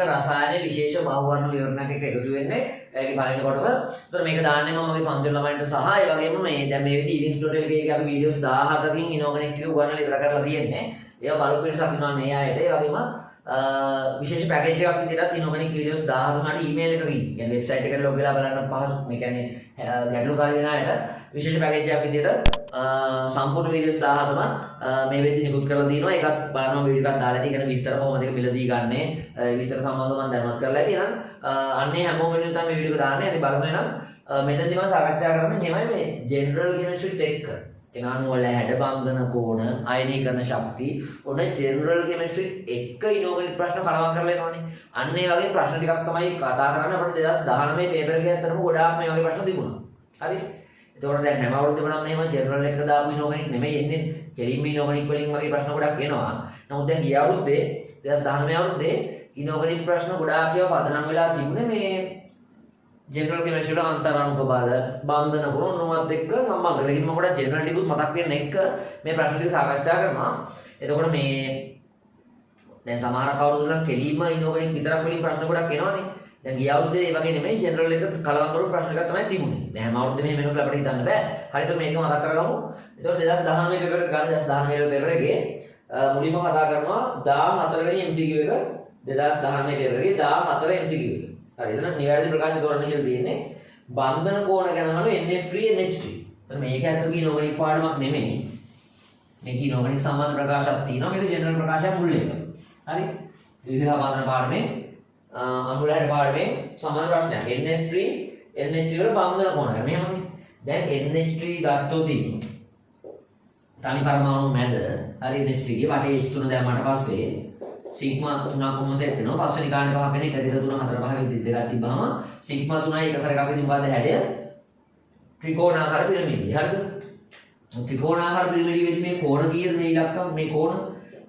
රසායන විශේෂ බහුවර්ණ විවරණයක් එක්ක එකතු වෙන්නේ ඒකේ පළවෙනි කොටස. ඒතර මේක දාන්නේ මම මගේ පන්ති ළමයින්ට සහ ඒ වගේම මේ දැන් මේ විදිහට ඉලින්ස් ටුටෝරියල් එකේ අපි වීඩියෝස් 17කින් ඉනෝගනික් ටික උගන්වලා ඉවර කරලා තියෙන්නේ. ඒවා බලපු නිසා අපි මේ ආයෙත් ඒ වගේම විශේෂ පැකේජ් එකක් විදිහට ඉනෝගනික් වීඩියෝස් 13කට ඊමේල් එකකින් කියන්නේ වෙබ්සයිට් එකට ලොග් වෙලා බලන්න පහසු. මේ කියන්නේ ගැටලුකාරී වෙන අයට විශේෂ පැකේජ් එකක් විදිහට සම්පූර්ණ වීඩියෝස් 17ම මේ වෙද්දි නිකුත් කරලා තියෙනවා. ඒකත් බලනවා වීඩියෝ එකක් දාලා තියෙන විස්තර කොහොමද ඒක මිලදී ගන්නෙ විස්තර සම්බන්ධව මම දැනුවත් කරලා තියෙනවා. අන්නේ හැමෝම වෙනුවෙන් තමයි මේ වීඩියෝ එක දාන්නේ. ඉතින් බලමු එහෙනම් මෙතනදී මම සාකච්ඡා කරන්නේ මෙහෙමයි මේ ජෙනරල් කෙමිස්ට්‍රිත් එක්ක අණු වල හැඩ බංගන කෝණ අයනීකරණ ශක්තිය ඔන්න ජෙනරල් කෙමිස්ට්‍රිත් එක්ක ඉනෝගනික් ප්‍රශ්න කලවම් කරලා එනවනේ. අන්න ඒ වගේ ප්‍රශ්න ටිකක් තමයි කතා කරන්න අපිට 2019 පේපර් එකේ අතරම ගොඩාක් මේ වගේ ප්‍රශ්න තිබුණා. හරි. ඒතකොට දැන් හැම අවුරුද්දෙම නම් මෙහෙම ජෙනරල් එක දාපු ඉනෝගනික් නෙමෙයි එන්නේ. කෙලින්ම ඉනෝගනික් වලින් වගේ ප්‍රශ්න ගොඩක් එනවා. නමුත් දැන් ගිය අවුරුද්දේ 2019 අවුරුද්දේ ඉනෝගනික් ප්‍රශ්න ගොඩාක් ඒවා පදනම් වෙලා තිබුණේ මේ ජෙනරල් කෙමිස්ට්‍රි වල අන්තරාණුක බල බන්ධන ගුණනොත් එක්ක සම්බන්ධ කරගෙන මම පොඩක් ජෙනරල් ටිකුත් මතක් වෙන එක මේ ප්‍රශ්න ටික සාකච්ඡා කරනවා. එතකොට මේ දැන් සමහර කවුරුද නම් කෙලින්ම ඉනෝගනික් විතරක් වලින් ප්‍රශ්න ගොඩක් එනවනේ. දැන් ගිය අවුරුද්දේ ඒ වගේ නෙමෙයි ජෙනරල් එක කලවම් කරපු ප්‍රශ්න එකක් තමයි තිබුණේ. දැන් හැම අවුරුද්දෙම මෙහෙම වෙනකොට අපිට හිතන්න බෑ. හරියට මේක මතක් කරගමු. එතකොට 2019 පේපර් එක ගන්න 2019 පේපර් එකේ මුලින්ම කතා කරනවා 14 වෙනි MCQ එක 2019 පේපර් එකේ 14 MCQ එක. හරි එතන නිවැරදි ප්‍රකාශය තෝරන්න කියලා තියෙන්නේ බන්ධන කෝණ ගැන අහන NF3 NH3. එතන මේක ඇත්තටම ඉනෝගනික් පාඩමක් නෙමෙයි. මේක ඉනෝගනික් සම්බන්ධ ප්‍රකාශයක් තියෙනවා. මේක ජෙනරල් ප්‍රකාශයක් මුල් එක. හරි. ද්විධා බන්ධන පාඩමේ අනුල හැඩ පාඩමේ සම්බන්ධ ප්‍රශ්නයක්. NF3 NH3 වල බන්ධන කෝණ ගැන. මෙහෙමනේ. දැන් NH3 ගත්තොත් තනි පරමාණු මැද හරි NH3 ගේ වටේ H3 දැම්මට පස්සේ සිග්මා 3 කොම සෙට් වෙනවා. පස්වෙනි කාණේ 5 වෙන 1 2 3 4 5 විදිහට දෙකක් තිබ්බම සිග්මා 3යි එක සැරයක් අපි තිබ්බාද හැඩය ත්‍රිකෝණාකාර පිරමීඩය. හරිද? ත්‍රිකෝණාකාර පිරමීඩය වෙද්දී මේ කෝණ කීයද මේ ඉලක්කම් මේ කෝණ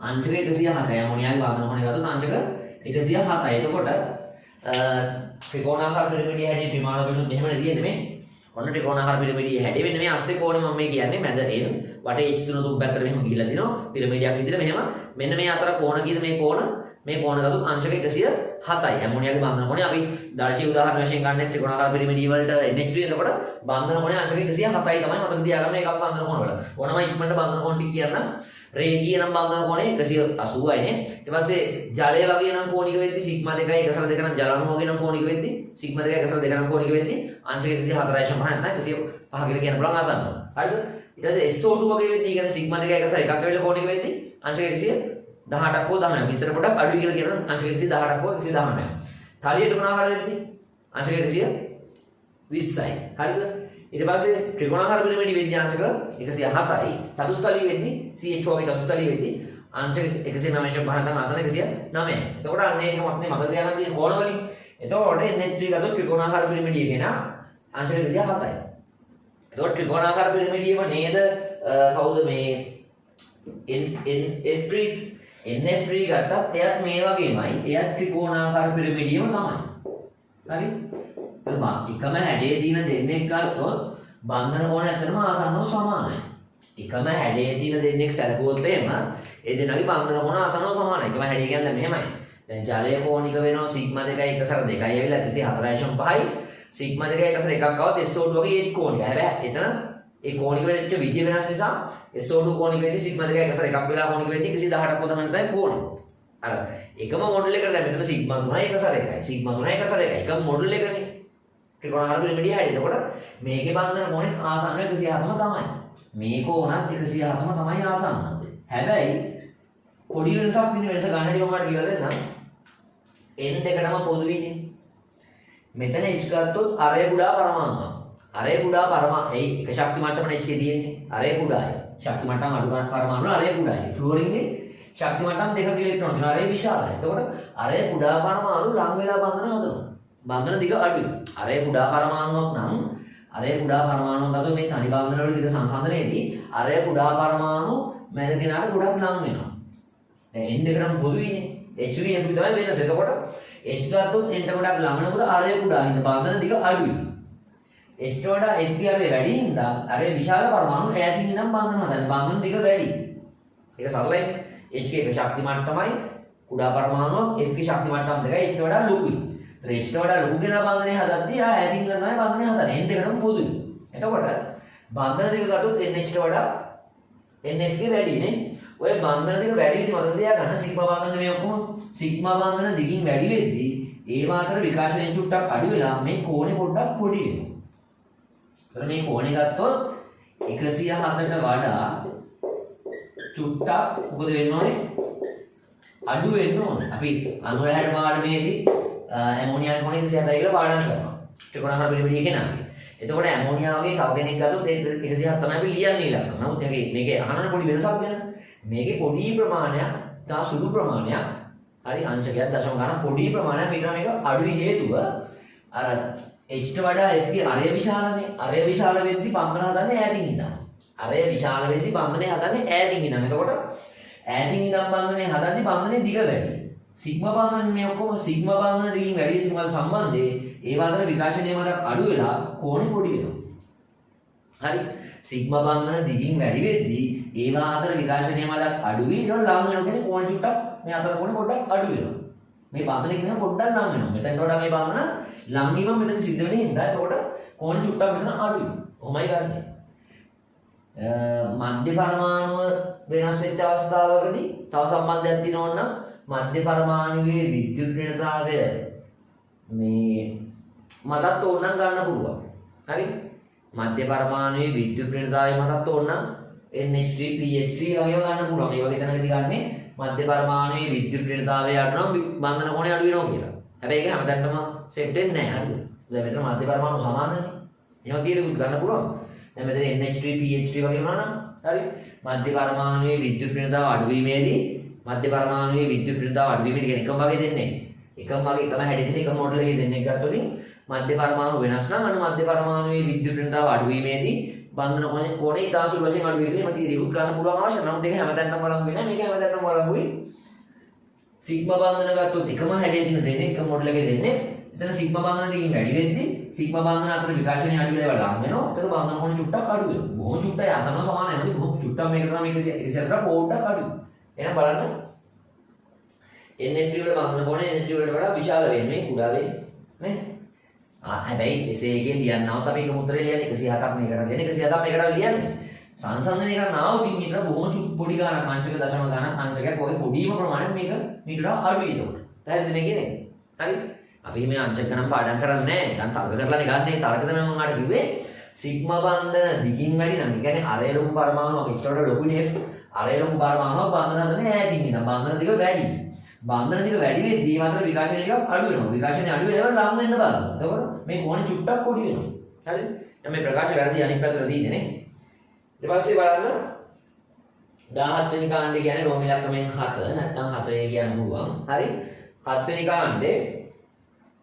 අංශක 107යි. ඇමෝනියාගේ බන්ධන කෝණය ගත්තොත් අංශක 107යි. එතකොට ත්‍රිකෝණාකාර පිරමීඩය හැඩය ත්‍රිමාණ වෙනුත් මෙහෙම නෙදියන්නේ මේ. ඔන්න ත්‍රිකෝණාකාර පිරමීඩය හැඩය වෙන්නේ මේ අස්සේ කෝණය මම මේ කියන්නේ මැද එන වටේ H3 තුන් පැත්තට මෙහෙම ගිහිල්ලා දිනවා පිරමීඩයක් විදිහට මෙහෙම මෙන්න මේ අතර කෝණ කීයද මේ කෝණ ගත්තොත් අංශක 107යි. ඇමෝනියාගේ බන්ධන කෝණය අපි දර්ශී උදාහරණ වශයෙන් ගන්න ත්‍රිකෝණාකාර පිරමීඩය වලට NH3 එනකොට බන්ධන කෝණය අංශක 107යි තමයි මතක තියාගන්න එකක් බන්ධන කෝණ වල. ඕනම ඉක්මනට බන්ධන කෝණ ටික කියන්න රේඛීය නම් බන්ධන කෝණය 180යි නේ. ඊට පස්සේ ජලය වගේ නම් කෝණික වෙද්දි සිග්මා 2යි 1/2 නම් ජල අණු වගේ නම් කෝණික වෙද්දි සිග්මා 2යි 1/2 නම් කෝණික වෙද්දි අංශක 104යි සමාන නැත්නම් 105 කියලා කියන්න පුළුවන් ආසන්න. හරිද? ඊට පස්සේ SO2 වගේ වෙද්දි කියන්නේ සිග්මා 2යි 1/1 වෙලා කෝණික වෙද්දි අංශක 118ක් හෝ 19ක්. විස්තර පොඩක් අඩුයි කියලා කියනවා අංශක 118ක් හෝ 119ක්. තලියට ගුණාකාර වෙද්දි අංශක 120යි. හරිද? ඊට පස්සේ ත්‍රිකෝණාකාර පිරමීඩය වෙද්දී අංශක 107යි. චතුස්තලී වෙද්දී CH4 ගේ චතුස්තලී වෙද්දී අංශක 109ශ භාගයන් ආසන 109යි. එතකොට අන්න ඒක මතක තියාගන්න තියෙන කෝණ වලින්. එතකොට NH3 ගත්තොත් ත්‍රිකෝණාකාර පිරමීඩය කියන අංශක 107යි. එතකොට ත්‍රිකෝණාකාර පිරමීඩයම නේද කවුද මේ NF3 ගත්තත් එයත් මේ වගේමයි. එයත් ත්‍රිකෝණාකාර පිරමීඩයම තමයි. හරි? එකම හැඩයේ තියෙන දෙන්නෙක් ගත්තොත් බන්ධන කෝණ ඇත්තටම ආසන්නව සමානයි. එකම හැඩයේ තියෙන දෙන්නෙක් සැලකුවොත් එහෙම ඒ දෙන්නගේ බන්ධන කෝණ ආසන්නව සමානයි. එකම හැඩය කියන්නේ මෙහෙමයි. දැන් ජලය කෝණික වෙනවා සිග්මා 2යි 1/2යි ඇවිල්ලා 104.5යි. සිග්මා 2යි 1/1ක් ආවොත් SO2 වගේ ඒක කෝණික. හැබැයි එතන ඒ කෝණික වෙච්ච විදිය වෙනස් නිසා SO2 කෝණික වෙද්දී සිග්මා 2යි 1/1ක් වෙලා කෝණික වෙද්දී 118ක් වදහන තමයි කෝණ. අර එකම මොඩල් එකකට දැන් මෙතන සිග්මා 3යි 1/1යි. සිග්මා 3යි 1/1යි. එකම මොඩල් එකනේ. ත්‍රිකෝණාකාර පිරමීඩය හැටි. එතකොට මේකේ බන්ධන කෝණය ආසන්න 107ම තමයි. මේ කෝණත් 107ම තමයි ආසන්න. හැබැයි පොඩි වෙනසක් තියෙන වෙනස ගන්න ටික මම කියලා දෙන්නම්. n දෙකටම පොදු වෙන්නේ. මෙතන h ගත්තොත් අරය කුඩා පරමාණුවක්. අරය කුඩා පරමාණු ඒ එක ශක්ති මට්ටමනේ h තියෙන්නේ. අරය කුඩායි. ශක්ති මට්ටම අඩු ගන්න පරමාණු අරය කුඩායි. ෆ්ලෝරින්ගේ ශක්ති මට්ටම් දෙකක ඉලෙක්ට්‍රෝන තියෙනවා. අරය විශාලයි. එතකොට අරය කුඩා පරමාණු ලං වෙලා බන්ධන හදනවා. බන්ධන දිග අඩුයි. අරය කුඩා පරමාණුවක් නම් අරය කුඩා පරමාණුවක් ගත්තොත් මේ තනි බන්ධන වල දිග සංසන්දනයේදී අරය කුඩා පරමාණු මැද කෙනාට ගොඩක් ලං වෙනවා. දැන් n එකටම පොදුයිනේ. HV F තමයි වෙනස. එතකොට H ගත්තොත් n ට ගොඩක් ලං වෙනකොට අරය කුඩා හින්දා බන්ධන දිග අඩුයි. H ට වඩා F ගේ අරය වැඩි හින්දා අරය විශාල පරමාණු ඈතින් ඉඳන් බන්ධන හදන බන්ධන දිග වැඩි. ඒක සරලයි. H ගේ ශක්ති මට්ටමයි කුඩා පරමාණුවක් F ගේ ශක්ති මට්ටම් දෙකයි H වඩා ලොකුයි. ඒතර H වඩා ලොකු කෙනා බන්ධනය හදද්දී ආ ඈතින් කරනවා බන්ධනය හදන්නේ. එන් දෙකටම පොදුයි. එතකොට බන්ධන දෙක ගත්තොත් NH වඩා NF ගේ වැඩි නේ. ඔය බන්ධන දෙක වැඩි වෙද්දි මතක තියාගන්න සිග්මා බන්ධන මේ ඔක්කොම සිග්මා බන්ධන දිගින් වැඩි වෙද්දී ඒවා අතර විකාශනයෙන් චුට්ටක් අඩු වෙලා මේ කෝණේ පොඩ්ඩක් පොඩි වෙනවා. එතන මේ කෝණේ ගත්තොත් 107ට වඩා චුට්ටක් මොකද වෙන්න ඕනේ? අඩු වෙන්න ඕනේ. අපි 96 පාඩමේදී ඇමෝනියා කෝණේ 107යි කියලා පාඩම් කරනවා. ත්‍රිකෝණාකාර පිරමිඩිය කෙනාගේ. එතකොට ඇමෝනියා වගේ තව කෙනෙක් ගත්තොත් ඒ 107 තමයි අපි ලියන්නේ ඊළඟට. නමුත් මේකේ අහන පොඩි වෙනසක් වෙනවා. මේකේ පොඩි ප්‍රමාණයක් තා සුළු ප්‍රමාණයක් හරි අංශකයක් දශම ගණන් පොඩි ප්‍රමාණයක් මේකට මේක අඩුයි හේතුව අර H ට වඩා F ගේ අරය විශාලනේ. අරය විශාල වෙද්දි බන්ධන හදන්නේ ඈතින් ඉඳන්. අරය විශාල වෙද්දි බන්ධනය හදන්නේ ඈතින් ඉඳන්. එතකොට ඈතින් ඉඳන් බන්ධනය හදන්නේ බන්ධනයේ දිග වැඩි. සිග්මා බන්ධන මේ ඔක්කොම සිග්මා බන්ධන දෙකින් වැඩි වෙද්දි මොකද සම්බන්ධේ? ඒවා අතර විකාශනයේ මතක් අඩු වෙලා කෝණේ පොඩි වෙනවා. හරි සිග්මා බන්ධන දිගින් වැඩි වෙද්දි ඒවා අතර විකාශනයේ මතක් අඩු වී ඊළඟ ලං වෙනවා කියන්නේ කෝණ චුට්ටක් මේ අතර කෝණේ පොඩ්ඩක් අඩු වෙනවා. මේ බන්ධනේ කියන පොඩ්ඩක් ලං වෙනවා. මෙතනට වඩා මේ බන්ධන ලං වීම මෙතන සිද්ධ වෙන්නේ හින්දා එතකොට කෝණ චුට්ටක් මෙතන අඩුයි. කොහොමයි ගන්නෙ? මධ්‍ය පරමාණුව වෙනස් වෙච්ච අවස්ථාවකදී තව සම්බන්ධයක් තියෙනවා නම් මධ්‍ය පරමාණුවේ විද්‍යුත් ඍණතාවය මේ මතත් ඕනනම් ගන්න පුළුවන්. හරි? මධ්‍ය පරමාණුවේ විද්‍යුත් ඍණතාවය මතත් ඕනනම් NH3 PH3 වගේ ගන්න පුළුවන්. ඒ වගේ තැනකදී ගන්නේ මධ්‍ය පරමාණුවේ විද්‍යුත් ඍණතාවය අඩු නම් බන්ධන කෝණය අඩු වෙනවා කියලා. හැබැයි ඒක හැමතැනම සෙට් වෙන්නේ නැහැ. හරිද? දැන් මෙතන මධ්‍ය පරමාණු සමානනේ. එහෙම කියලා ගන්න පුළුවන්. දැන් මෙතන NH3 PH3 වගේ වුණා නම් හරි මධ්‍ය පරමාණුවේ විද්‍යුත් ඍණතාව අඩු වීමේදී මධ්‍ය පරමාණුවේ විද්‍යුත් ඍණතාව අඩු වීමේදී කියන්නේ එකම වගේ දෙන්නේ. එකම වගේ එකම හැඩේ දෙන එකම මොඩල් එකේ දෙන්නේ ගත්තොත් මධ්‍ය පරමාණු වෙනස් නම් අන්න මධ්‍ය පරමාණුවේ විද්‍යුත් ඍණතාව අඩු වීමේදී බන්ධන කෝණේ ඉතාසුළු වශයෙන් අඩු වෙන්නේ මත ඉරියුත් ගන්න පුළුවන් අවශ්‍ය නම් දෙක හැමතැනම බලමු වෙන මේක හැමතැනම බලමුයි සිග්මා බන්ධන ගත්තොත් එකම හැඩේ දින දෙන්නේ එකම මොඩල් එකේ දෙන්නේ එතන සිග්මා බන්ධන දෙකින් වැඩි වෙද්දි සිග්මා බන්ධන අතර විකාශනය අඩු වෙලා ලං වෙනවා එතන බන්ධන කෝණේ චුට්ටක් අඩු වෙනවා බොහොම චුට්ටයි අසම සමානයි නෙවෙයි බොහොම චුට්ටක් මේකට නම් මේක ඉස්සරහට පොඩ්ඩක් අඩුයි එහෙනම් බලන්න NF3 වල බන්ධන කෝණය NH3 වලට වඩා විශාල වෙන්නේ කුඩා වෙන්නේ නේ හැබැයි එසේ එකෙන් ලියන්නවත් අපි එක මුත්‍රේ ලියන්නේ 107ක් මේකට දෙන්නේ 107ක් මේකට ලියන්නේ සංසන්දනය කරන ආවොත් ඉන්න බොහොම පොඩි ගානක් අංශක දශම ගානක් අංශකයක් ඔය පොඩිම ප්‍රමාණයක් මේක මීටර අඩුයි ඒක. පැහැදිලිද නේ කියන්නේ? හරි. අපි මේ අංශක ගණන් පාඩම් කරන්නේ නැහැ. නිකන් තර්ක කරලානේ ගන්න. තර්ක කරන මම ආට කිව්වේ සිග්මා බන්ධන දිගින් වැඩි නම් ඒ කියන්නේ අරේ ලොකු පරමාණුවක් එක්ස්ට්‍රාට ලොකුනේ F. අරේ ලොකු පරමාණුවක් බන්ධන හදන්නේ ඈතින් ඉන්න. බන්ධන දිග වැඩි. බන්ධන දිග වැඩි වෙද්දී මාත්‍ර විකාශනය ටිකක් අඩු වෙනවා. විකාශනය අඩු වෙනකොට ලං වෙන්න බලන්න. එතකොට මේ කෝණේ චුට්ටක් පොඩි වෙනවා. හරි. දැන් මේ ප්‍රකාශය වැරදි අනිත් පැත්තට තියෙන්නේ නේ. ඊට පස්සේ බලන්න 17 වෙනි කාණ්ඩේ කියන්නේ රෝම ඉලක්කමෙන් 7 නැත්නම් 7 කියන්න පුළුවන්. හරි. 7 වෙනි කාණ්ඩේ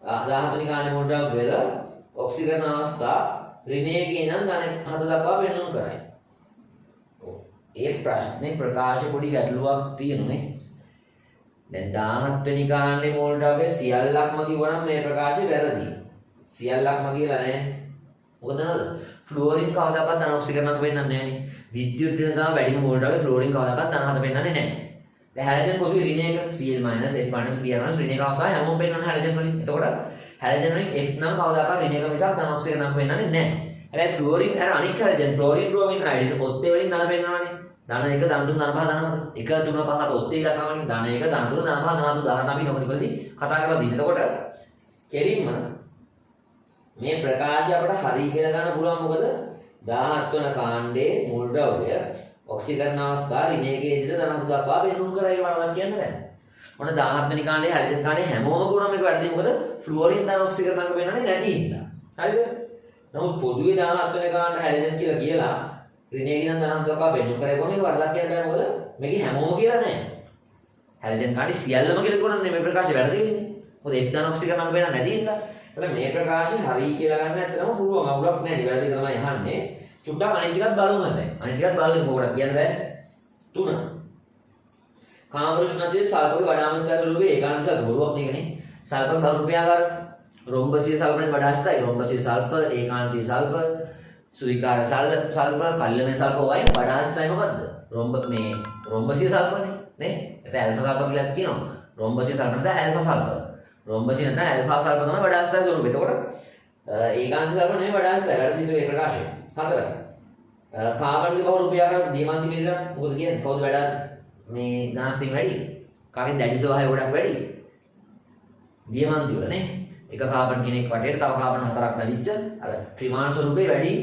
17 වෙනි කාණ්ඩේ මොඩල් වල ඔක්සිජන් අවස්ථා ඍණයේ නම් ධන 7 දක්වා වෙනුම් කරයි. ඔව්. ඒ ප්‍රශ්නේ ප්‍රකාශ පොඩි ගැටලුවක් තියෙනුනේ. දැන් 17 වෙනි කාණ්ඩේ මොඩල් සියල්ලක්ම කිව්වනම් මේ ප්‍රකාශය වැරදි. සියල්ලක්ම කියලා නෑ. මොකද ෆ්ලුවරින් කවදාකවත් ධන ඔක්සිජනක් වෙන්නන්නේ නෑනේ. විද්‍යුත් ඍණතාව වැඩිම වෝල්ටාවේ ෆ්ලුවරින් කවදාකවත් ධන 7 වෙන්නන්නේ නෑ. දැන් හැලජන් පොදුවේ ඍණයක Cl- F- Br- ඍණයක අවස්ථාවේ හැමෝම වෙන්නන්නේ හැලජන් වලින්. එතකොට හැලජන් වලින් F නම් කවදාකවත් ඍණයක මිසක් ධන ඔක්සිජනක් වෙන්නන්නේ නෑ. හැබැයි ෆ්ලුවරින් අර අනික් හැලජන් ක්ලෝරින් බ්‍රෝමින් අයඩින් ඔත්තේ වලින් ධන වෙන්නවානේ. ධන 1 ධන 3 ධන 5 ධන 7 1 3 5 ඔත්තේ ඉලක්කමනේ ධන 1 ධන 3 ධන 5 ධන 7 උදාහරණ අපි නොකනිකල්දී කතා කරලා දින්න. එතකොට කෙලින්ම මේ ප්‍රකාශය අපිට හරි කියලා ගන්න පුළුවන් මොකද 17 වන කාණ්ඩයේ මුල් ද්‍රව්‍ය ඔක්සිජන් අවස්ථා ඍණයකයේ සිට ධන 7 දක්වා වෙනුම් කරයි වරදක් කියන්න බෑ. මොන 17 වෙනි කාණ්ඩයේ හැලජන් කාණ්ඩයේ හැමෝම ගුණ මේක වැඩි මොකද ෆ්ලුවරින් ධන ඔක්සිජන් නම් වෙනන්නේ නැති හින්දා. හරිද? නමුත් පොදුවේ 17 වෙනි කාණ්ඩ හැලජන් කියලා ඍණයකින් ධන 7 දක්වා වෙනුම් කරයි කොහොමද වරදක් කියන්න බෑ මොකද මේකේ හැමෝම කියලා නෑ. හැලජන් කාණ්ඩේ සියල්ලම කියලා කරන්නේ මේ ප්‍රකාශය වැරදි වෙන්නේ. මොකද F ධන ඔක්සිජන් නම් වෙනන්නේ නැති හින්දා. එතන මේ ප්‍රකාශය හරි කියලා ගන්න ඇත්තටම පුළුවන් අවුලක් නැහැ. නිවැරදි තමයි අහන්නේ. චුට්ටක් අනිත් ටිකත් බලමු දැන්. අනිත් ටිකත් බලන්න මොකටද කියන්න බෑ. 3. කාමරුෂ්ණතිය සල්පක වඩාම ස්ථාය ස්වරූපේ ඒකාන්ත සල්ප බොරුවක් නෙකනේ. සල්පක බහුරුපයාකාර රොම්බසිය සල්පනේ වඩා ස්ථායි. රොම්බසිය සල්ප ඒකාන්තී සල්ප සුවිකාර සල්ප කල්ලමේ සල්ප වයි වඩා ස්ථායි මොකද්ද? රොම්බසිය සල්පනේ නේ. ඒත් ඇල්ෆා සල්ප කියලා කියනවා. රොම්බසිය සල්ප නැත්නම් ඇල්ෆා සල්ප. රොම්බසිය නැත්නම් ඇල්ෆා සල්ප තමයි වඩාස්ථායි ස්වරූපය. එතකොට ඒකාංශ සල්ප නෙමෙයි වඩාස්ථායි. වැඩ දින ඒ ප්‍රකාශය. 4. කාබන්ගේ බහුරූපීයකට දියමන්ති මිලියන මොකද කියන්නේ? කවුද වැඩ මේ ඝනත්වයෙන් වැඩි? කාගෙන් දැඩි ස්වභාවය ගොඩක් වැඩි? දියමන්ති වල නේ. එක කාබන් කෙනෙක් වටේට තව කාබන් 4ක් නැදිච්ච අර ත්‍රිමාන ස්වරූපේ වැඩි.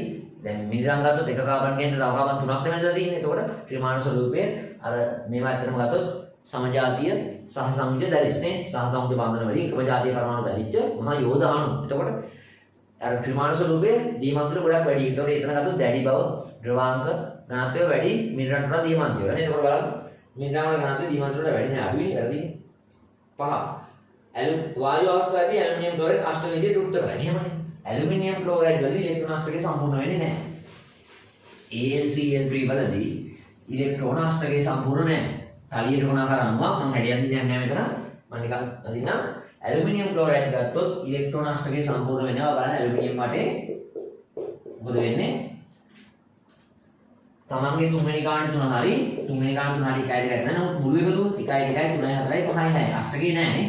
දැන් මිලියන් ගත්තොත් එක කාබන් කෙනෙක්ට තව කාබන් 3ක් නෙමෙයිද තියෙන්නේ. එතකොට ත්‍රිමාන ස්වරූපයේ අර මේවා ඇත්තටම ගත්තොත් සමජාතීය සහ සමුජ්ජ දැලිස්නේ. සහ සමුජ්ජ බන්ධන වලින් එකම ජාතිය පරමාණු බැඳිච්ච මහා යෝධ අණු. එතකොට අර ත්‍රිමාන ස්වරූපයේ දියමන්ති වල ගොඩක් වැඩි. ඒතකොට එතන ගත්තොත් දැඩි බව, ද්‍රවාංක ඝනත්වය වැඩි මිලියන් වල දියමන්ති වල. නේද? ඒකෝර බලන්න. මිලියන් වල ඝනත්වය දියමන්ති වල වැඩි නෑ. අඩුයි නේද? 5. වායු අවස්ථාවේදී ඇලුමිනියම් ක්ලෝරයිඩ් අෂ්ටක විදිහට උත්තර කරන්නේ. එහෙමනේ. ඇලුමිනියම් ක්ලෝරයිඩ් වලදී ඉලෙක්ට්‍රෝන අෂ්ටකය සම්පූර්ණ වෙන්නේ නැහැ. AlCl3 වලදී ඉලෙක්ට්‍රෝන අෂ්ටකය සම්පූර්ණ නැහැ. තලියට ගුණාකාර අණුවක් මම හැඩයක් දින්නේ නැහැ මෙතන. මම නිකන් අදින්නම්. ඇලුමිනියම් ක්ලෝරයිඩ් ගත්තොත් ඉලෙක්ට්‍රෝන අෂ්ටකය සම්පූර්ණ වෙනවා. බලන්න ඇලුමිනියම් වටේ මොකද වෙන්නේ? තමන්ගේ තුන්වෙනි ගාන තුන හරි තුන්වෙනි ගාන තුන හරි එකයි දෙකයි නෑ. නමුත් මුළු එකතු 1 2 3 4 5 6 අෂ්ටකේ නෑනේ.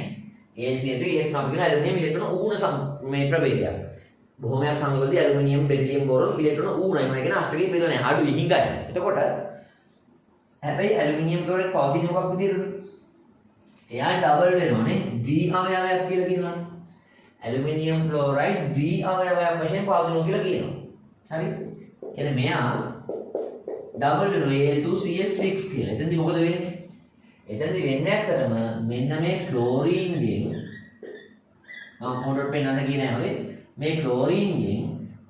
AlCl3 ඉලෙක්ට්‍රෝන අපි කියන ඇලුමිනියම් ඉලෙක්ට්‍රෝන ඌණ මේ ප්‍රභේදයක්. බොහොමයක් සංයෝගවලදී ඇලුමිනියම් බෙරිලියම් බෝරෝන් ඉලෙක්ට්‍රෝන ඌණයි. මොන කියන අෂ්ටකේ පිළිවෙල නෑ. අඩුයි හිඟයි. එතකොට හැබැයි ඇලුමිනියම් ක්ලෝරයිඩ් පවතින මොකක් විදියටද? එයා ඩබල් වෙනවනේ. ද්වි අවයවයක් කියලා කියනවනේ. ඇලුමිනියම් ක්ලෝරයිඩ් ද්වි අවයවයක් වශයෙන් පවතිනවා කියලා කියනවා. හරි? කියන්නේ මෙයා ඩබල් වෙනවා Al2Cl6 කියලා. එතෙන්දි මොකද වෙන්නේ? එතෙන්දි වෙන්නේ ඇත්තටම මෙන්න මේ ක්ලෝරීන්ගෙන් මම පොඩ්ඩක් පෙන්නන්න කියන්නේ නැහැ. මේ ක්ලෝරීන්ගෙන්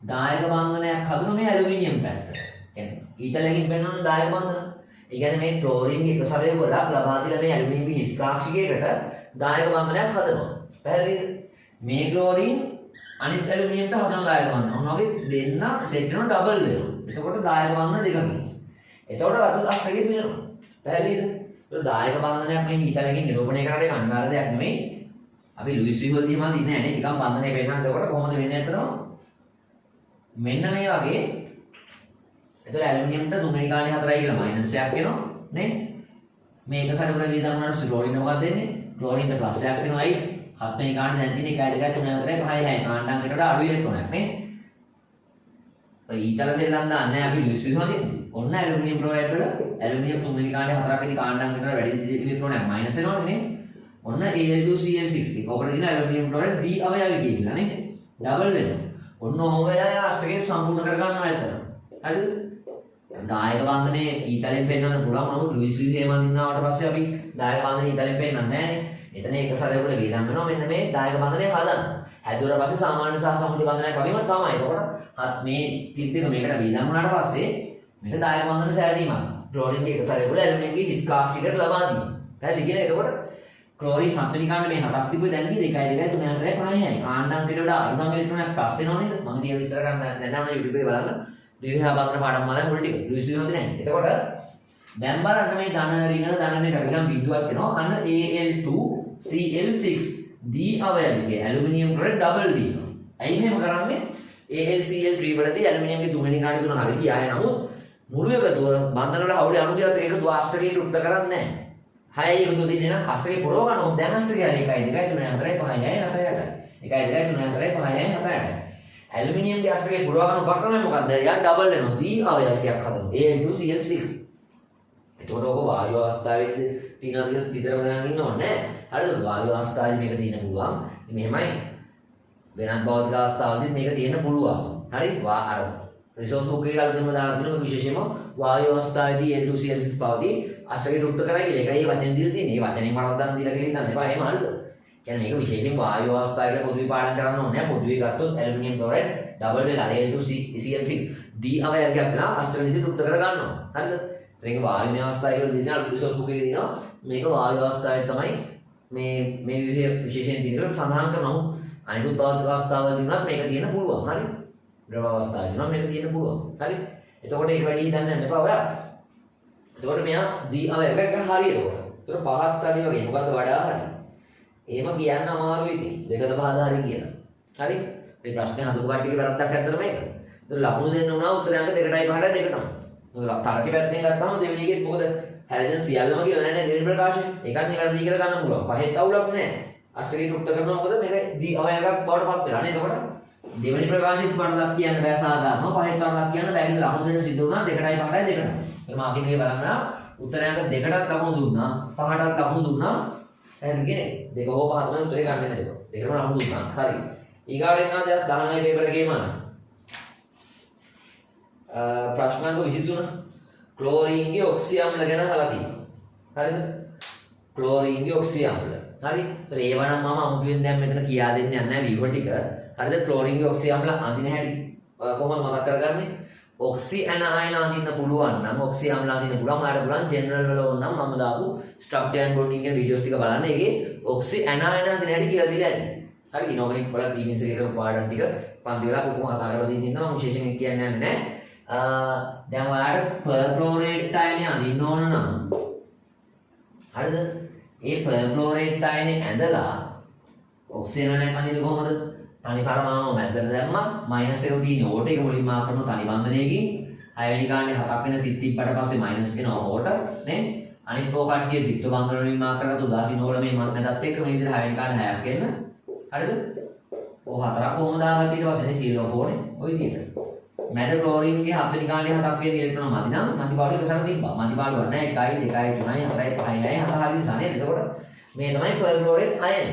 දායක බන්ධනයක් හදුන මේ ඇලුමිනියම් පැත්ත. කියන්නේ ඊතලකින් පෙන්වන දායක බන්ධන. ඒ කියන්නේ මේ ක්ලෝරින් එක සරය ගොඩක් ලබා දීලා මේ ඇලුමිනියම් හිස්කාක්ෂිකයකට දායක බන්ධනයක් හදනවා. පැහැදිලිද? මේ ක්ලෝරින් අනිත් ඇලුමිනියම්ට හදන දායක බන්ධන. මොනවා වගේ දෙන්න සෙට් වෙනවා ඩබල් වෙනවා. එතකොට දායක බන්ධන දෙකකින්. එතකොට අද අස්තරිය වෙනවා. පැහැදිලිද? ඒක දායක බන්ධනයක් මේ ඊතලකින් නිරූපණය කරන්නේ අනිවාර්ය දෙයක් නෙමෙයි. අපි ලුයිස් විවල්දිම දින්නේ නැහැ නේ. නිකන් බන්ධනය පෙන්නන්න. එතකොට කොහොමද වෙන්නේ අතරම? මෙන්න මේ වගේ. එතකොට ඇලුමිනියම්ට තුන්වෙනි ගානේ 4යි කියලා මයිනස් එකක් එනවා නේ. මේ එක සැරේ උඩ ගිහින් දාන්නාට ක්ලෝරින් මොකක්ද දෙන්නේ? ක්ලෝරින්ට ප්ලස් එකක් වෙනවා අයි. 7 වෙනි ගානේ දැන් තියෙන්නේ 1 2 3 4 5 6 කාණ්ඩාංකයට අඩු ඉලෙක්ට්‍රෝනයක් නේ. ඔය ඊතල සෙල්ලම් දාන්නේ අපි ලුයිස් විවල්දින්නේ. ඔන්න ඇලුමිනියම් ක්ලෝරයිඩ් වල ඇලුමිනියම් තුන්වෙනි ගානේ 4ක් ඉදි කාණ්ඩාංකයට වැඩි ඉලෙක්ට්‍රෝනයක් මයිනස් වෙනවනේ නේ. ඔන්න Al2Cl6 ඕකට කියන ඇලුමිනියම් ක්ලෝරයිඩ් දී අවයවය කියලා නේ. ඩබල් වෙනවා. ඔන්න ඔහොම වෙලා අෂ්ටකය සම්පූර්ණ කර ගන්නවා ඇත්තට. හරිද? දායක බන්ධනේ ඊතලෙන් පෙන්වන්න පුළුවන්. නමුත් ලුයිස් විහේම දිනාවට පස්සේ අපි දායක බන්ධනේ ඊතලෙන් පෙන්වන්නේ නැහැ. එතන එක සැරේකට වේදම් වෙනවා මෙන්න මේ දායක බන්ධනේ හදන්න. හැදුවට පස්සේ සාමාන්‍ය සහ සමුදය බන්ධනයක් වගේම තමයි. ඒකට මේ තිත් දෙක මේකට වේදම් වුණාට පස්සේ මේක දායක බන්ධන සෑදීමක්. ක්ලෝරින් එක සැරේකට ඇලුමිනියම්ගේ හිස්කාක්ෂිකයට ලබා දීම. පැහැදිලි කියලා. එතකොට ක්ලෝරින් 7 වෙනි කාණ්ඩ මේ 7ක් තිබුණේ දැන් කී 2 2 3 4 5යි. කාණ්ඩාංකයට වඩා අනුගම ඉලෙක්ට්‍රෝනයක් ප්ලස් වෙනවා නේද? මම දිය විස්තර කරන්න දැන් YouTube එකේ බලන්න. දිවිහා බන්ධන පාඩම් වල මුල් ටික. ලුයිස් විහෝද නැහැ. එතකොට දැන් බලන්න මේ ධන ඍණ ධනනේ කඩගම් බිඳුවක් එනවා. අන්න Al2Cl6 දී අවයවයේ ඇලුමිනියම් ක්ලෝරයිඩ් ඩබල් දිනවා. ඇයි මෙහෙම කරන්නේ? AlCl3 වලදී ඇලුමිනියම්ගේ තුන්වෙනි කාණ්ඩ තුන හරිය කියාය. නමුත් මුළු එකතුව බන්ධන වල හවුලේ අණුජාත එකතුව අෂ්ටකයට උත්තර කරන්නේ නැහැ. 6යි එකතු දෙන්නේ නම් අෂ්ටකේ පුරව ගන්නොත් දැන් අෂ්ටකය හරි 1 2 3 4 5 6 7 8යි. 1 2 3 4 5 6 7 8යි. ඇලුමිනියම්ගේ අෂ්ටකේ පුරව ගන්න උපක්‍රමය මොකක්ද? යා ඩබල් වෙනවා. දී අවයවයක් හදනවා. Al2Cl6. එතකොට ඔබ වායු අවස්ථාවේදී තියනවාද කියලා විතරම දැනගෙන ඉන්න ඕනේ නෑ. හරිද? වායු අවස්ථාවේදී මේක තියෙන්න පුළුවන්. ඉතින් මෙහෙමයි. වෙනත් භෞතික අවස්ථාවලදී මේක තියෙන්න පුළුවන්. හරි? අර රිසෝස් බුක් එකේ අලුතෙන්ම දාලා තියෙනවා විශේෂයෙන්ම වායු අවස්ථාවේදී Al2Cl6 පවතී අෂ්ටකයට උත්තර කරයි කියලා. ඒකයි මේ වචෙන් දීලා තියෙන්නේ. මේ වචනෙන් වරද්දන්න දීලා කියලා හිතන්න එපා. එහෙම හරිද? කියන්නේ මේක විශේෂයෙන් වායු අවස්ථාව කියලා පොදුවේ පාඩම් කරන්න ඕනේ නෑ. පොදුවේ ගත්තොත් ඇලුමිනියම් ක්ලෝරයිඩ් ඩබල් වෙලා Al2Cl6 දී අවයවයක් වෙලා අෂ්ටක විදිහට උත්තර කර ගන්නවා. හරිද? ඒක වායු අවස්ථාව කියලා දෙනවා රිසෝස් බුක් එකේ දෙනවා. මේක වායු අවස්ථාවේ තමයි මේ විශේෂයෙන් තියෙනවා සඳහන් කරනවා. අනිකුත් භෞතික අවස්ථාවලදී උනත් මේක තියෙන්න පුළුවන්. හරි? ද්‍රව අවස්ථාවේදී නම් මේක තියෙන්න පුළුවන්. හරි? එතකොට ඒක වැඩි හිතන්න යන්න එපා ඔයා. එතකොට මෙයා දී අවයවයක් හරියට. ඒතර පහත් අඩිය වගේ මොකද්ද වඩා හරි? එහෙම කියන්න අමාරුයි ඉතින්. දෙකද පහද හරි කියලා. හරි? මේ ප්‍රශ්නේ හඳුන කට්ටියගේ වැරද්දක් ඇත්තට මේක. ඒතර ලකුණු දෙන්න උනා උත්තරයන්ට 2ටයි 5ටයි 2 තමයි. මොකද තරක පැත්තෙන් ගත්තාම දෙවෙනි එකේ මොකද හැලජන් සියල්ලම කියලා නැහැ නේ දෙවෙනි ප්‍රකාශය. ඒකත් නිවැරදි කියලා ගන්න පුළුවන්. පහෙත් අවුලක් නැහැ. අෂ්ටකයේ තෘප්ත කරනවා මොකද මේක අවයවයක් බවට පත් වෙලා නේද? එතකොට දෙවෙනි ප්‍රකාශෙත් වරදක් කියන්න බෑ සාධාරණව. පහෙත් වරදක් කියන්න බෑ කියලා ලකුණු දෙන්න සිද්ධ වුණා 2යි 5යි 2යි. එහම අපි මේ බලන්න උත්තරයන්ක 2කටත් ලකුණු දුන්නා 5කටත් ලකුණු දුන්නා. එහෙනම් කියන්නේ 2 හෝ 5 තමයි උත්තරේ ගන්න වෙන්නේ. දෙකම ලකුණු දුන්නා. හරි. ඊගාට එනවා 2019 පේපර් එකේම ප්‍රශ්නාංක 23 ක්ලෝරින්ගේ ඔක්සි අම්ල ගැන අහලා තියෙනවා. හරිද? ක්ලෝරින්ගේ ඔක්සි අම්ල. හරි. ඒතර ඒව නම් මම අමුතුවෙන් දැන් මෙතන කියා දෙන්න යන්නේ නැහැ වීඩියෝ ටික. හරිද? ක්ලෝරින්ගේ ඔක්සි අම්ල අඳින හැටි කොහොමද මතක් කරගන්නේ? ඔක්සි ඇනයන අඳින්න පුළුවන් නම් ඔක්සි අම්ල අඳින්න පුළුවන්. ආයෙත් පුළුවන් ජෙනරල් වල ඕන නම් මම දාපු ස්ට්‍රක්චර් ඇන්ඩ් බොන්ඩින් කියන වීඩියෝස් ටික බලන්න. ඒකේ ඔක්සි ඇනයන අඳින හැටි කියලා දීලා ඇති. හරි. ඉනෝගනික් වල ඊවින්ස් එකේ කරපු පාඩම් ටික පන්ති වල කොහොම කතා කරලා තියෙන හින්දා මම විශේෂයෙන් කියන්නේ නැහැ. දැන් ඔයාලට පර්ක්ලෝරේට් අයනේ අඳින්න ඕන නම් හරිද? ඒ පර්ක්ලෝරේට් අයනේ ඇඳලා ඔක්සිජන් එකක් අඳින්නේ කොහොමද? තනි පරමාණු මැදට දැම්මා මයිනස් එක තියෙන ඕට එක මුලින්ම ආ කරන තනි බන්ධනයකින් 6 වෙනි ගානේ 7ක් වෙන තිත්තිප්පට පස්සේ මයිනස් වෙනවා ඕට නේ? අනිත් ඕ කට්ටිය ද්විත්ව බන්ධන වලින් මාක් කරලා උදාසීන ඕල මේ මැදත් එක්ක මේ විදිහට 6 වෙනි ගානේ 6ක් එන්න හරිද? ඕ හතරක් කොහොමද ආවත් ඊට පස්සේ නේ CO4 නේ ඔය විදිහට මැද ක්ලෝරින්ගේ 7 වෙනි ගානේ 7ක් වෙන ඉලෙක්ට්‍රෝන මදි නම් මදි පාඩු එකසර තිබ්බා. මදි පාඩු නැහැ 1 2 3 4 5 6 7 හරිය නිසා නේද? එතකොට මේ තමයි පර්ක්ලෝරේට් අයන.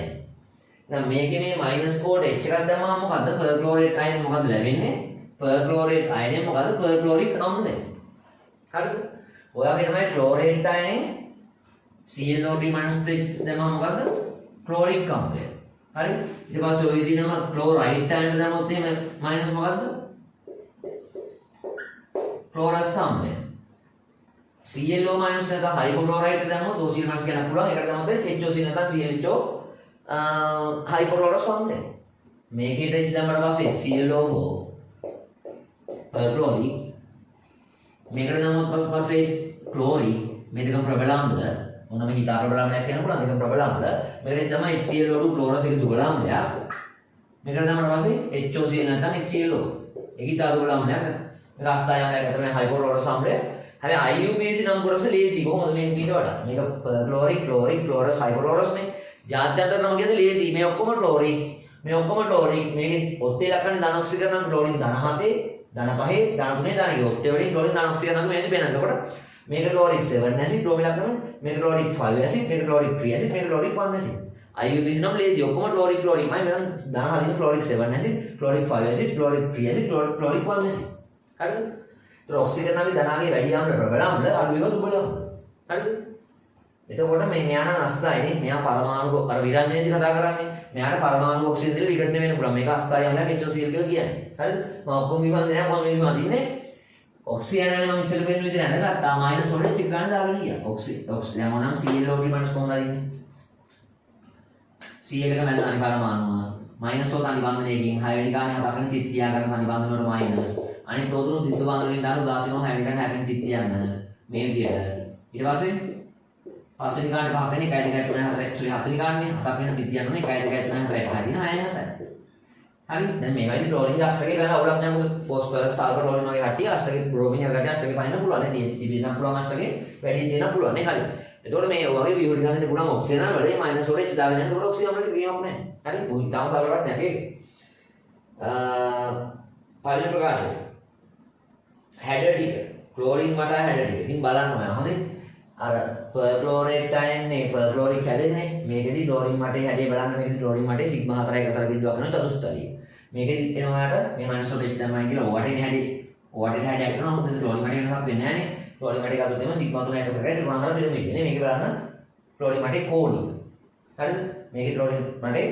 දැන් මේකේ මේ මයිනස් කෝඩ් H එකක් දැම්මම මොකද්ද? පර්ක්ලෝරේට් අයන මොකද්ද ලැබෙන්නේ? පර්ක්ලෝරේට් අයනේ මොකද්ද? පර්ක්ලෝරික් අම්ලය. හරිද? ඔයගේ තමයි ක්ලෝරේට් අයනේ ClO3 - දැම්මම මොකද්ද? ක්ලෝරික් අම්ලය. හරි? ඊට පස්සේ ඔය විදිහම ක්ලෝරයිට් අයන දැම්මොත් එහෙම මයිනස් මොකද්ද? ක්ලෝරස් අම්ලය. ClO- නැත්නම් හයිපොක්ලෝරයිට් දැම්මොත් OCl- කියන්න පුළුවන්. ඒකට දැම්මොත් HOC නැත්නම් ClHO හයිපොක්ලෝරස් අම්ලය. මේකේට H දැම්මම පස්සේ ClO4 ක්ලෝරික්. මේකට දැම්මොත් පස්සේ ක්ලෝරික්. මේ දෙකම ප්‍රබල අම්ල. මොනම හිතා ප්‍රබල අම්ලයක් කියන්න පුළුවන්. දෙකම ප්‍රබල අම්ල. මේකට තමයි ClO2 ක්ලෝරස් එක දුබල අම්ලයක්. මේකට දැම්මම පස්සේ HOC නැත්නම් HClO. ඒක හිතා දුබල අම්ලයක්. රාස්තායමයක් තමයි හයිපොක්ලෝරස් අම්ලය. හැබැයි IUPAC නම් කරොත් ලේසි කොහොමද මේ ඊට වඩා. මේක ක්ලෝරික් ක්ලෝරස් හයිපොක්ලෝරස් නේ. ජාත්‍යන්තර නම කියද ලේසි. මේ ඔක්කොම ක්ලෝරික්. මේ ඔක්කොම ක්ලෝරික්. මේකේ ඔත්තේ ලක්වන්නේ ධන ඔක්සිජන් ක්ලෝරින් ධන 7 ධන 5 ධන 3 ධන 2. ඔත්තේ වලින් ක්ලෝරින් ධන ඔක්සිජන් නම් මේකේ වෙනද. එතකොට මේක ක්ලෝරික් 7 ඇසිඩ් ක්ලෝරින් ලක්වන්නේ. මේක ක්ලෝරික් 5 ඇසිඩ් මේක ක්ලෝරික් 3 ඇසිඩ් මේක ක්ලෝරික් 1 ඇසිඩ්. IUPAC නම් ලේසි. ඔක්කොම ක්ලෝරික් ක්ලෝරික්. මම දැන් ධන 7 ක්ලෝරික් 7 ඇසිඩ් ක්ලෝරික් 5 ඇසිඩ් ක්ලෝරික් 3 ඇසිඩ් ක්ලෝරික් 1 ඇසිඩ්. හරිද? ඒතර ඔක්සිජන් නම් ධනාගේ වැඩි අම්ල ප්‍රබල අම්ල අඩු වෙනවා දුබල අම්ල. හරිද? එතකොට මේ මෙයා නම් අස්ථායිනේ. මෙයා පරමාණු අර විරංජනයේදී කතා කරන්නේ. මෙයාට පරමාණු ඔක්සිජන් දෙල විකටන වෙන්න පුළුවන්. මේක අස්ථායි අම්ලයක් HOCl කියලා කියන්නේ. හරිද? මම ඔක්කොම විවන්ද නැහැ කොහොමද මේ අදින්නේ? ඔක්සිජන් නම් මම ඉස්සෙල්ලා වෙන විදිහට අඳගත්තා. මයිනස් වලට ටික ගන්න දාගෙන ගියා. ඔක්සිජන් නම් ClO3 මයිනස් කොහොමද අදින්නේ? Cl එක මැද තනි පරමාණුව මයිනස් වල තනි බන්ධනයකින් 6 වෙනි ගානේ 7 වෙනි තිත් තියාගන්න තනි බන්ධන වලට මයිනස් අනිත් තෝතුණු ද්විත්ව බන්ධන වලින් දාන උදාසීනව 6 වෙනි ගානේ 6 වෙනි තිත් තියන්න මේ විදිහට ඊට පස්සේ 5 වෙනි ගානේ 5 වෙනි 1 2 3 4 සෝරි 7 වෙනි ගානේ 7 වෙනි තිත් තියන්න ඕනේ 1 2 3 4 5 දින 6 7 හරි දැන් මේ වයිදී ක්ලෝරින් අෂ්ටකේ ගන්න අවුලක් නැහැ මොකද ෆොස්ෆරස් සල්ෆර් වලින් වගේ කට්ටිය අෂ්ටකේ බ්‍රෝමින් වගේ කට්ටිය අෂ්ටකේ පයින්න පුළුවන් නේ තිබෙන්න පුළුවන් අෂ්ටකේ වැඩි දෙන්න පුළුවන් නේ හරි එතකොට මේ වගේ විහුඩි ගන්න පුළුවන් ඔක්සිජන් වලදී මයිනස් වල H දාගෙන යනකොට ඔක්සිජන් වලට ගේමක් නැහැ හරි මොකද තාම සල්ෆර් නැහැ පළවෙනි ප්‍රකාශය හැඩ ටික ක්ලෝරින් වටා හැඩ ටික ඉතින් බලන්න ඕන හොඳේ අර පර්ක්ලෝරේට් අයන්නේ පර්ක්ලෝරික් හැදෙන්නේ මේකෙදි ක්ලෝරින් මටේ හැඩේ බලන්න මේකෙදි ක්ලෝරින් මටේ සිග්මා 4 1 බිඳුවක් කරන චතුස්තලිය මේකෙදි එනවාට මේ මයිනස් වල H තමයි කියලා ඕවටේ හැඩේ ඕවටේ හැඩයක් කරනවා මොකද ක්ලෝරින් මටේ වෙනසක් දෙන්නේ නැහැ නේ ක්ලෝරින් මටේ ගත්තොත් එimhe සිග්මා 3 1 ත්‍රිකෝණ 4 පිරමීඩ නේ මේක බලන්න ක්ලෝරින් මටේ කෝණික හරිද මේකේ ක්ලෝරින් මටේ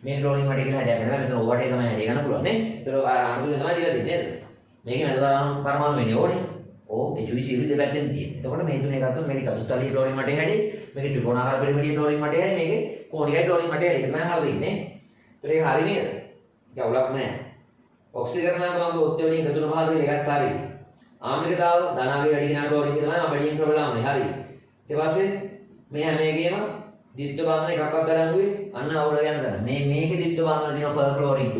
මේ ක්ලෝරින් මටේ කියලා හැඩයක් කරනවා මෙතන ඕවටේ තමයි හැඩය ගන්න පුළුවන් නේ ඒතර අනුතුනේ තමයි දීලා තින්නේ නේද මේකේ මැද පරමාණු වෙන්නේ ඕනේ ඕ HVCl දෙපැත්තෙන් තියෙන. එතකොට මේ තුනේ ගත්තොත් මේකේ චතුස්තලීය ක්ලෝරින් මටේ හැඩේ, මේකේ ත්‍රිකෝණාකාර පිරමීඩීය ක්ලෝරින් මටේ හැඩේ, මේකේ කෝණිකයි ක්ලෝරින් මටේ හැඩේ. ඒක තමයි අහලා දෙන්නේ. ඒතර ඒක හරි නේද? ඒක අවුලක් නැහැ. ඔක්සිජනනාගමක ඔත්තේ වලින් එකතු වෙන පහදේ එකක් හරි. ආම්ලිකතාව ධනාගේ වැඩි කෙනා ක්ලෝරින් එක තමයි අපඩියෙන් ප්‍රබලමනේ. හරි. ඊට පස්සේ මේ හැම එකේම ද්විත්ව බන්ධන එකක්වත් ගලංගුවේ අන්න අවුල ගැන ගන්න. මේකේ ද්විත්ව බන්ධන තියෙන පර්ක්ලෝරික්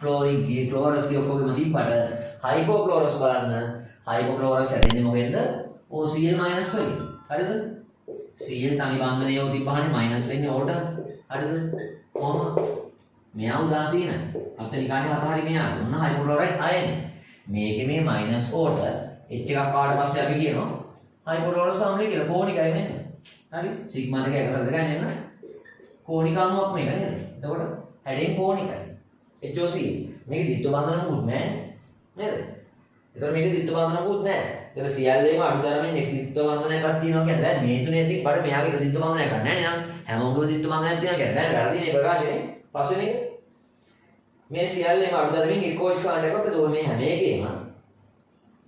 ක්ලෝරික් ක්ලෝරස් ගේ ඔක්කොගෙම තිබ්බට හයිපොක්ලෝරස් බලන්න හයිපොක්ලෝරස් හැදෙන්නේ මොකෙන්ද OCl minus වලින්. හරිද? Cl තනි බන්ධනයේ උතිපහනේ minus වෙන්නේ ඕට. හරිද? කොහොම? මෙයා උදාසීනයි. අත්නිකාණේ හත හරි මෙයා. ඔන්න හයිපොලරයිඩ් අයනේ. මේකේ මේ minus ඕට H එකක් ආවට පස්සේ අපි කියනවා හයිපොලරයිඩ් සම්ලි කියලා කෝණිකයි මෙන්න. හරි? සිග්මා දෙක එකසද ගන්න එන්න. කෝණික අණුවක් මේක නේද? එතකොට හැඩෙන් කෝණිකයි. HOC මේක දිත්ව බන්ධන මුකුත් නැහැ නේද? එතකොට මේක දිත්ව බන්ධන මුකුත් නැහැ. ඒක සියල්ලේම අඩුතරමින් එක් දිත්ව බන්ධන එකක් තියෙනවා කියන්නේ දැන් මේ තුනේදී බඩ මෙයාගේ එක දිත්ව බන්ධන එකක් නැහැ නේ. හැමෝගෙම දිත්ව බන්ධනයක් තියෙනවා කියන්නේ දැන් වැරදිනේ ප්‍රකාශනේ. පස්සේ මේක මේ සියල්ලේම අඩුතරමින් එක OH කාණ්ඩයක් අපිට මේ හැම එකේම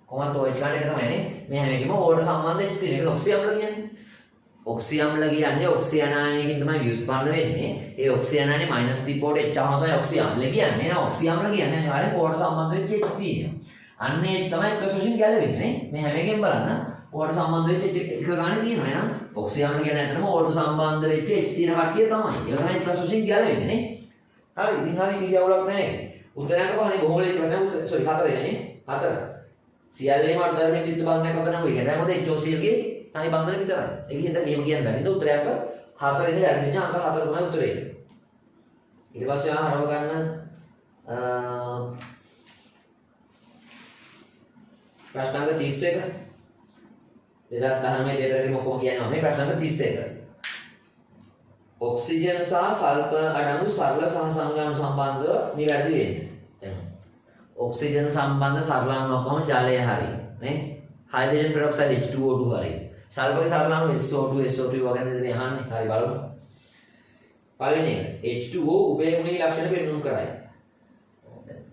කොහොමද OH කාණ්ඩ එක තමයි නේ. මේ හැම එකේම ඕට සම්බන්ධ H තියෙන එක ඔක්සි අම්ල කියන්නේ. ඔක්සි අම්ල කියන්නේ ඔක්සි අනායනයකින් තමයි ව්‍යුත්පන්න වෙන්නේ. ඒ ඔක්සි අනායනේ මයිනස් දීපෝට H ආවම තමයි ඔක්සි අම්ල කියන්නේ. නේ ඔක්සි අම්ල කියන්නේ අනිවාර්යෙන් ඕට සම්බන්ධ වෙච්ච H තියෙනවා. අන්න H තමයි ප්ලස් වශයෙන් ගැලවෙන්නේ නේ. මේ හැම එකෙන් බලන්න ඕට සම්බන්ධ වෙච්ච H එක ගානේ තියෙනවා. එහෙනම් ඔක්සි අම්ල කියන්නේ ඇත්තටම ඕට සම්බන්ධ වෙච්ච H තියෙන කට්ටිය තමයි. ඒක තමයි ප්ලස් වශයෙන් ගැලවෙන්නේ නේ. හරි ඉතින් හරි කිසි අවුලක් නැහැ. උත්තරයක් කොහොමද බොහොම ලේසි වශයෙන් සෝරි 4 වෙන්නේ නේ. 4. සියල්ලේම අර්ධධර්මයේ විද්‍යුත් බන්ධනයක් අපතන ඔය කියන්නේ මොකද HOCl ගේ තනි බන්ධන විතරයි. ඒක හින්දා ගේම කියන්න බැරි. ඉතින් උත්තරයක් 4 ඉඳලා වැඩි අංක 4 තමයි උත්තරේ. ඊට පස්සේ ආහාරව ගන්න ප්‍රශ්නාංක 31 2019 පේපර් එකේ මොකක්ද කියන්නේ මේ ප්‍රශ්නාංක 31. ඔක්සිජන් සහ සල්ෆර් අණු සරල සහ සංගාණු සම්බන්ධව නිවැරදි වෙන්නේ. දැන් ඔක්සිජන් සම්බන්ධ සරල අණුවක් කොහොම ජලය හරි නේ. හයිඩ්‍රජන් පෙරොක්සයිඩ් H2O2 හරි. සල්ෆර්ගේ සරල අණු SO2 SO2 වගේ දෙන්නේ අහන්නේ. හරි බලමු. පළවෙනි එක H2O උභයගුණී ලක්ෂණ පෙන්වන්න කරයි.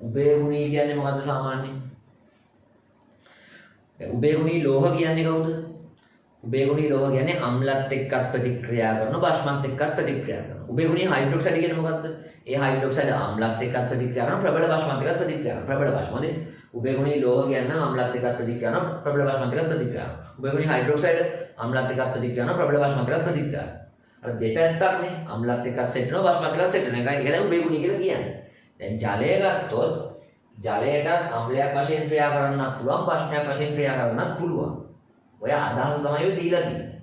උභයගුණී කියන්නේ මොකද්ද සාමාන්‍යයෙන්? උභයගුණී ලෝහ කියන්නේ කවුද? උභයගුණී ලෝහ කියන්නේ අම්ලත් එක්කත් ප්‍රතික්‍රියා කරන බාෂ්මත් එක්කත් ප්‍රතික්‍රියා කරන. උභයගුණී හයිඩ්‍රොක්සයිඩ් කියන්නේ මොකද්ද? ඒ හයිඩ්‍රොක්සයිඩ් අම්ලත් එක්කත් ප්‍රතික්‍රියා කරන ප්‍රබල බාෂ්මත් එක්කත් ප්‍රතික්‍රියා කරන. ප්‍රබල බාෂ්මනේ උභයගුණී ලෝහ කියන්නේ අම්ලත් එක්කත් ප්‍රතික්‍රියා කරන ප්‍රබල බාෂ්මත් එක්කත් ප්‍රතික්‍රියා කරන. උභයගුණී හයිඩ්‍රොක්සයිඩ් අම්ලත් එක්කත් ප්‍රතික්‍රියා කරන ප්‍රබල බාෂ්මත් එක්කත් ප්‍රතික්‍රියා කරන. අර දෙපැත්තක් නේ අම්ලත් එක්කත් සෙට් වෙනවා බාෂ්මත් එක්කත් සෙට් වෙනවා. ඒකයි උභයගුණී කියලා කියන්නේ. දැන් ජලය ගත්තොත් ජලයට අම්ලයක් වශයෙන් ක්‍රියා කරන්නත් පුළුවන් බාෂ්මයක් වශයෙන් ක්‍රියා කරන්නත් පුළුවන්. ඔය අදහස තමයි ඔය දීලා තියෙන්නේ.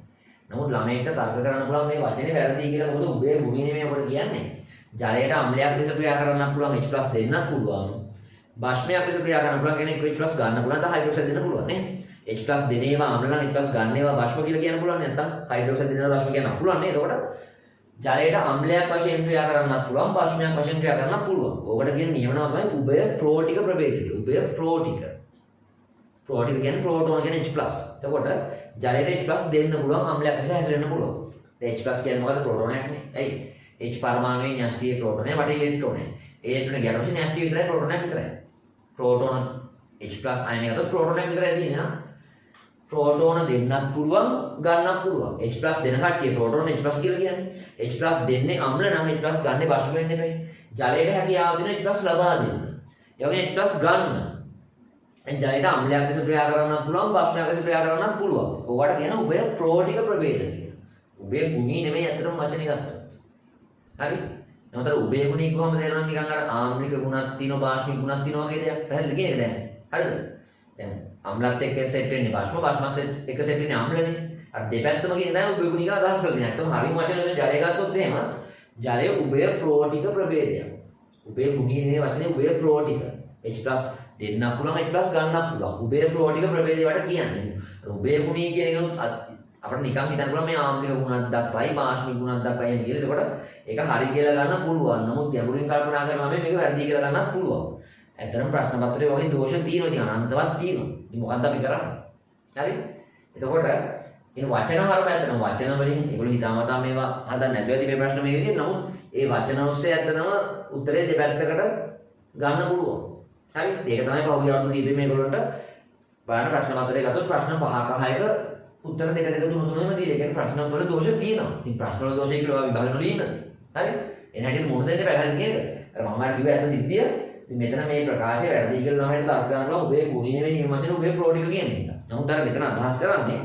නමුත් ළමයින්ට තර්ක කරන්න පුළුවන් මේ වචනේ වැරදි කියලා මොකද උඹේ ගුණය නෙමෙයි ඔකට කියන්නේ. ජලයට අම්ලයක් ලෙස ක්‍රියා කරන්නත් පුළුවන් H+ දෙන්නත් පුළුවන්. බාෂ්මයක් ලෙස ක්‍රියා කරන්න පුළුවන් කෙනෙක් H+ ගන්න පුළුවන් ද හයිඩ්‍රොක්සයිඩ් දෙන්න පුළුවන් නේ. H+ දෙන ඒවා අම්ල නම් H+ ගන්න ඒවා බාෂ්ම කියලා කියන්න පුළුවන් නැත්නම් හයිඩ්‍රොක්සයිඩ් දෙන ඒවා බාෂ්ම කියන්න පුළුවන් නේ. එතකොට ජලයට අම්ලයක් වශයෙන් ක්‍රියා කරන්නත් පුළුවන් බාෂ්මයක් වශයෙන් ක්‍රියා කරන්නත් පුළුවන්. ඕකට කියන නියම නම තමයි උභය ප්‍රෝටික ප්‍රභේදය. උභය ප්‍රෝටික. ප්‍රෝටික කියන්නේ ප්‍රෝටෝන කියන්නේ H+. එතකොට ජලයට H+ දෙන්න පුළුවන් අම්ලයක් ලෙස හැසිරෙන්න පුළුවන්. දැන් H+ කියන්නේ මොකද? ප්‍රෝටෝනයක් නේ. ඇයි? H පරමාණුවේ න්‍යෂ්ටියේ ප්‍රෝටෝනය වටේ ඉලෙක්ට්‍රෝනය. ඒ තුන ගැලපෙන්නේ න්‍යෂ්ටිය විතරයි ප්‍රෝටෝනයක් විතරයි. ප්‍රෝටෝන H+ අයනය ගත්තොත් ප්‍රෝටෝනයක් විතරයි තියෙන්නේ නා. ප්‍රෝටෝන දෙන්නත් පුළුවන් ගන්නත් පුළුවන්. H+ දෙන කට්ටිය ප්‍රෝටෝන H+ කියලා කියන්නේ. H+ දෙන්නේ අම්ල නම් H+ ගන්නේ බාෂ්ම වෙන්නේ නෙමෙයි. ජලයට හැකියාව දෙන H+ ලබා දෙන්න. ඒ වගේ H+ ගන්න. ජලයට අම්ලයක් ලෙස ක්‍රියා කරන්නත් පුළුවන් බාෂ්මයක් ලෙස ක්‍රියා කරන්නත් පුළුවන්. ඕකට කියන උභය ප්‍රෝටික ප්‍රභේද කියලා. උභය ගුණී නෙමෙයි අතරම වචනේ ගත්තොත්. හරි? නමුත් උභය ගුණී කොහොමද තේරෙන්නේ? නිකන් අර ආම්ලික ගුණක් තියෙනවා බාෂ්මික ගුණක් තියෙනවා වගේ දෙයක්. පැහැදිලි කියන්නේ දැන්. හරිද? දැන් අම්ලත් එක්ක සෙට් වෙන්නේ බාෂ්ම බාෂ්මත් එක්ක සෙට් වෙන්නේ අම්ලනේ. අර දෙපැත්තම කියන දා උභය ගුණික අදහස් කරගෙන. නැත්නම් හරිම වචනේ ජලය ගත්තොත් එහෙම ජලය උභය ප්‍රෝටික ප්‍රභේදයක්. උභය ගුණී නෙමෙයි වචනේ උභය ප්‍රෝටික. H+ දෙන්න පුළුවන් H+ ගන්නත් පුළුවන්. උභය ප්‍රෝටික ප්‍රභේදය වට කියන්නේ. උභය ගුණී කියන එක අපිට නිකන් හිතන්න පුළුවන් මේ ආම්ලික ගුණක් දක්වයි බාෂ්මික ගුණක් දක්වයි කියලා. ඒකට ඒක හරි කියලා ගන්න පුළුවන්. නමුත් ගැඹුරින් කල්පනා කරනවා මේක වැරදි කියලා ගන්නත් පුළුවන්. ඇත්තටම ප්‍රශ්න පත්‍රයේ වගේ දෝෂ තියෙනවා. ඉතින් අනන්තවත් තියෙනවා. ඉතින් මොකක්ද අපි කරන්නේ? හරි? එතකොට ඉතින් වචන හරම ඇත්තටම වචන වලින් ඒගොල්ලෝ හිතාමතා මේවා හදන්න නැතුව ඇති මේ ප්‍රශ්න මේ විදිහට. නමුත් ඒ වචන ඔස්සේ ඇත්තටම උත්තරේ දෙපැත්තකට ගන්න පුළුවන්. හරි? ඒක තමයි පහුගිය අවුරුදු කීපෙ මේගොල්ලන්ට බලන්න ප්‍රශ්න පත්‍රයේ ගත්තොත් ප්‍රශ්න 5ක 6ක උත්තර දෙක 3 3ම දීලා. ඒ කියන්නේ ප්‍රශ්න වල දෝෂ තියෙනවා. ඉතින් ප්‍රශ්න වල දෝෂය කියලා විභාගන වල ඉන්න. හරි? එන හැටියට මොන දෙන්නේ පැහැදිලි කියද? අර මම අර කිව්ව ඇත්ත සිද්ධිය. ඉතින් මෙතන මේ ප්‍රකාශය වැරදි කියලා නම් හිතලා තර්ක කරනවා උඹේ ගුණී නෙවෙයි නියමචන උඹේ ප්‍රෝටික කියන එක. නමුත් අර මෙතන අදහස් කරන්නේ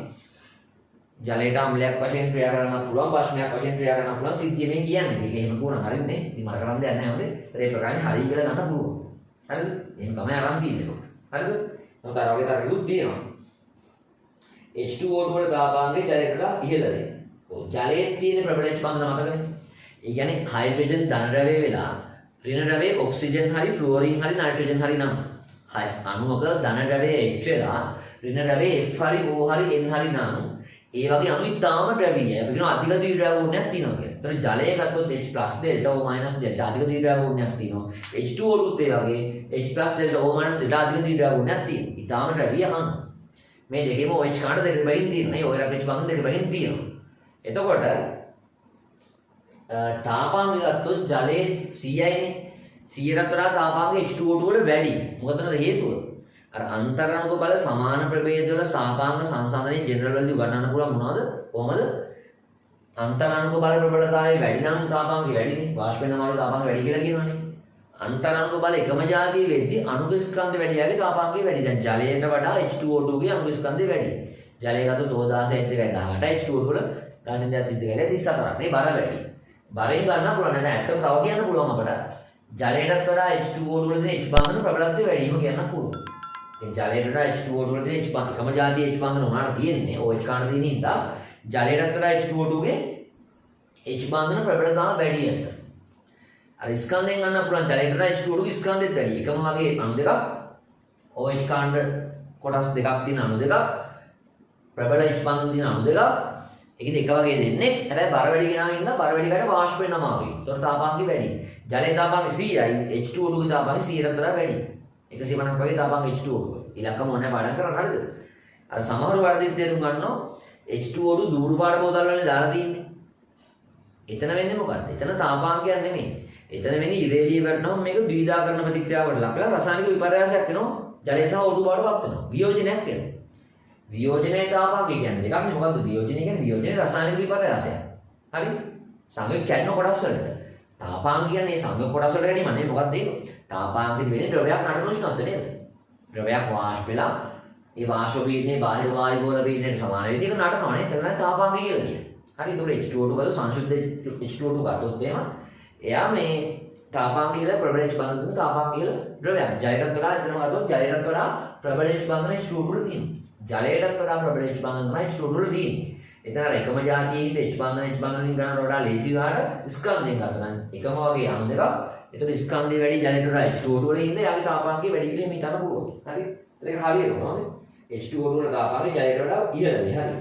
ජලයට අම්ලයක් වශයෙන් ක්‍රියා කරන්නත් පුළුවන් බාෂ්මයක් වශයෙන් ක්‍රියා කරන්නත් පුළුවන් සිද්ධිය මේ කියන්නේ. ඒක එහෙම වුණා හරින්නේ. ඉතින් මට කරන්න දෙයක් නැහැ හොඳේ. ඒ ප්‍රකාශය හරි කියලා ගන්න පුළුවන්. හරිද? එහෙම තමයි අරන් තියෙන්නේ. හරිද? මොකද අර වගේ තරකුත් තියෙනවා. H2O2 වල තාපාංගය ජලයට වඩා ඉහළද? ඔව්. ජලයේ තියෙන ප්‍රබල ස්පන්දන මතකනේ. ඒ කියන්නේ හයිඩ්‍රජන් ධන ද්‍රව්‍ය වෙලා ඍණ ද්‍රව්‍ය ඔක්සිජන් හරි ෆ්ලුවරින් හරි නයිට්‍රජන් හරි නම් අණුවක ධන ද්‍රව්‍ය H වෙලා ඍණ ද්‍රව්‍ය F හරි O හරි N හරි නම් ඒ වගේ අණු ඉතාම ද්‍රවීයයි. අපි කියනවා අධික ද්‍රව්‍ය ගුණයක් තියෙනවා කියලා. ඒතර ජලය ගත්තොත් H+ delta O- delta අධික ද්‍රව්‍ය ගුණයක් තියෙනවා. H2O රුත් ඒ වගේ H+ delta O- delta අධික ද්‍රව්‍ය ගුණයක් තියෙනවා. ඉතාම ද්‍රවීය අණු. මේ දෙකේම OH කාණ්ඩ දෙක බැගින් තියෙනවා. මේ OH රැපෙච් බඳුන් දෙක බැගින් තියෙනවා. එතකොට තාපාංගය ගත්තොත් ජලයේ 100යිනේ. 100කට වඩා තාපාංගය H2O2 වල වැඩි. මොකදද හේතුව? අර අන්තරාණුක බල සමාන ප්‍රභේදවල තාපාංග සංසන්දනයේ ජෙනරල් වලදී උගන්වන්න පුළුවන් මොනවද? කොහමද? අන්තරාණුක බල ප්‍රබලතාවය වැඩි නම් තාපාංගය වැඩිනේ. වාෂ්ප වෙන මාරු තාපාංගය වැඩි කියලා කියනවනේ. අන්තරාණුක බල එකම જાතිය වෙද්දී අණුක ස්කන්ධ වැඩි යගේ තාපාංගය වැඩි. දැන් ජලයට වඩා H2O2 ගේ අණුක ස්කන්ධය වැඩි. ජලය ගත්තොත් 2000 H2O2 වල 1032 මේ බර වැඩි. බරෙන් ගන්න පුළුවන් නේද? ඇත්තටම තව කියන්න පුළුවන් අපට. ජලයටත් වඩා H2O2 වල තියෙන H බන්ධන ප්‍රබලත්වය වැඩිම කියන්න පුළුවන්. දැන් ජලයට වඩා H2O2 වල තියෙන H බන්ධන එකම જાතිය H බන්ධන උනාට තියෙන්නේ OH කාණ්ඩ තියෙන හින්දා ජලයටත් වඩා H2O2 ගේ H බන්ධන ප්‍රබලතාව වැඩි එක. අර ස්කන්ධයෙන් ගන්න පුළුවන් ජලයට වඩා H2O2 ගේ ස්කන්ධෙත් වැඩි. එකම වගේ අණු දෙකක් OH කාණ්ඩ කොටස් දෙකක් තියෙන අණු දෙකක් ප්‍රබල H බන්ධන තියෙන අණු දෙකක් ඒක දෙක වගේ දෙන්නේ. හැබැයි බර වැඩි කෙනා ඉන්න බර වැඩි කට වාෂ්ප වෙනම ආවේ. ඒතකොට තාපාංගය වැඩි. ජලයේ තාපාංගය 100යි H2O2 ගේ තාපාංගය 100කට වඩා වැඩි. 150ක් වගේ තාපාංගය H2O2. ඉලක්කම ඕනේ පාඩම් කරන්න හරිද? අර සමහර වර්ධිත තේරුම් ගන්නවා H2O2 දූරු පාට බෝතල් වලනේ දාලා තියෙන්නේ. එතන වෙන්නේ මොකද්ද? එතන තාපාංගයක් නෙමෙයි. එතන වෙන්නේ ඉරේලිය කරනවා මේක ද්විධාකරණ ප්‍රතික්‍රියාවට ලක් වෙලා රසායනික විපර්යාසයක් වෙනවා. ජලය සහ O2 බවටපත් වෙනවා. වියෝජනයක් වෙනවා. වියෝජනයේ තාපාංගය කියන්නේ දෙකක් නේ. මොකද්ද වියෝජනය කියන්නේ? වියෝජනයේ රසායනික විපර්යාසයක්. හරි? සංයුග කැඩෙන කොටස් වලට. තාපාංග කියන්නේ මේ සංයුග කොටස් වලට ගැනීම නේ. මොකක්ද ඒක? තාපාංගෙදි වෙන්නේ ද්‍රවයක් නඩන උෂ්ණත්වය නේද? ද්‍රවයක් වාෂ්ප වෙලා ඒ වාෂ්ප පීඩනයේ බාහිර වායු ගෝල පීඩනයට සමාන විදිහක නටනවා නේ. එතන තාපාංගය කියලා කියන්නේ. හරි? ඒතකොට H2O2 වල සංශුද්ධ H2O2 ගත්තොත් එහෙම එයා මේ තාපාංගය කියලා ප්‍රබල H බන්ධන තාපාංගය කියලා ද්‍රවයක්. ජලයටත් වඩා එතන ගත්තොත් ජලයටත් වඩා ප්‍රබල H බන්ධන H2O2 වල තියෙනවා. ජලයටත් වඩා ප්‍රබල H බන්ධන තමයි H2O2 වල තියෙන්නේ. එතන අර එකම જાතියේ H බන්ධන වලින් ගන්නවට වඩා ලේසි ගාට ස්කන්ධයෙන් ගන්න. එකම වගේ අණු දෙකක්. ඒතකොට ස්කන්ධය වැඩි ජලයට වඩා H2O2 වල ඉඳලා යාගේ තාපාංගය වැඩි කියලා හිතන්න පුළුවන්. හරි? ඒක හරියනවා නේද? H2O2 වල තාපාංගය ජලයට වඩා ඉහළයි. හරි?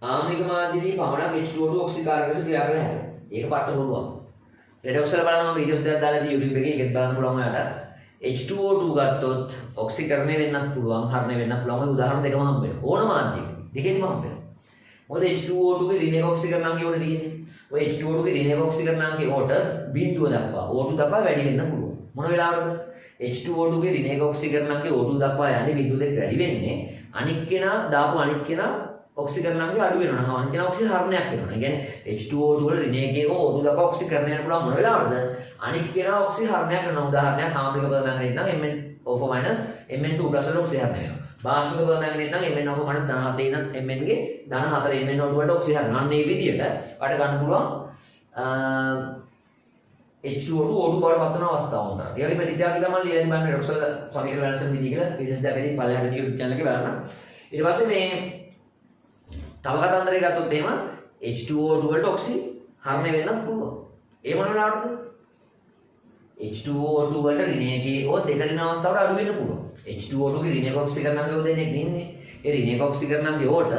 ආම්ලික මාධ්‍යදී පමණක් H2O2 ඔක්සිකාරක ලෙස ක්‍රියා කළ හැකියි. ඒක පට්ට පුළුවන්. රෙඩොක්ස් වල බලන්න මම වීඩියෝස් දෙකක් දාලා තියෙනවා YouTube එකේ. ඒකත් බලන්න පුළුවන් ඔයාලට. H2O2 ගත්තොත් ඔක්සිකරණය වෙන්නත් පුළුවන්, හරණය වෙන්නත් පුළුවන්. ඔය උදාහරණ දෙකම හම්බ වෙනවා. ඕනම මාධ්‍යයක. දෙකෙන්ම හම්බ වෙනවා. මොකද H2O2 ගේ ඍණ ඔක්සිකරණාංකය ඕනේ තියෙන්නේ. ඔය H2O2 ගේ ඍණ ඔක්සිකරණාංකය ඕට බිඳුව දක්වා O2 දක්වා වැඩි වෙන්න පුළුවන්. මොන වෙලාවකද? H2O2 ගේ ඍණ ඔක්සිකරණාංකය O2 දක්වා යන්නේ බිඳුව දෙක වැඩි වෙන්නේ. අනික් කෙනා දාපු අනික් කෙනා ඔක්සිකරණාංකය අඩු වෙනවා නම් අනිත් කෙනා ඔක්සිහරණයක් වෙනවා. ඒ කියන්නේ H2O2 වල ඍණ එකේ O2 දක්වා ඔක්සිකරණය වෙන්න පුළුවන් මොන වෙලාවකද? අනික් කෙනා ඔක්සිහරණයක් කරන උදාහරණයක් ආම්ලික පර්මැංගනේට් නම් MnO4- Mn2+ වල ඔක්සිහරණය වෙනවා. බාෂ්පික පර්මැංගනේට් නම් MnO4- ධන 7 ඉඳන් Mn ගේ ධන 4 MnO2 වලට ඔක්සිහරණය. අන්න මේ විදිහට වට ගන්න පුළුවන් H2O2 O2 බවට පත් වෙන අවස්ථාව උන්ට. ඒ වගේ ප්‍රතික්‍රියා කියලා මම ලියලා බලන්න රොක්සල් සමීකරණ වෙනස් වෙන විදිහ කියලා වීඩියෝස් දෙකකින් පළවෙනි YouTube channel එකේ බලන්න. ඊට පස්සේ මේ තව කතන්දරය ගත්තොත් එහෙම H2O2 වලට ඔක්සි හරණය වෙන්නත් පුළුවන්. ඒ මොන වෙලාවටද? H2O2 වලට ඍණ එකේ O දෙක දින අවස්ථාවට අඩු වෙන්න පුළුවන්. H2O2 ගේ ඍණ ඔක්සිකරණාංගය O දෙන්නේ ඉන්නේ. ඒ ඍණ ඔක්සිකරණාංගය Oට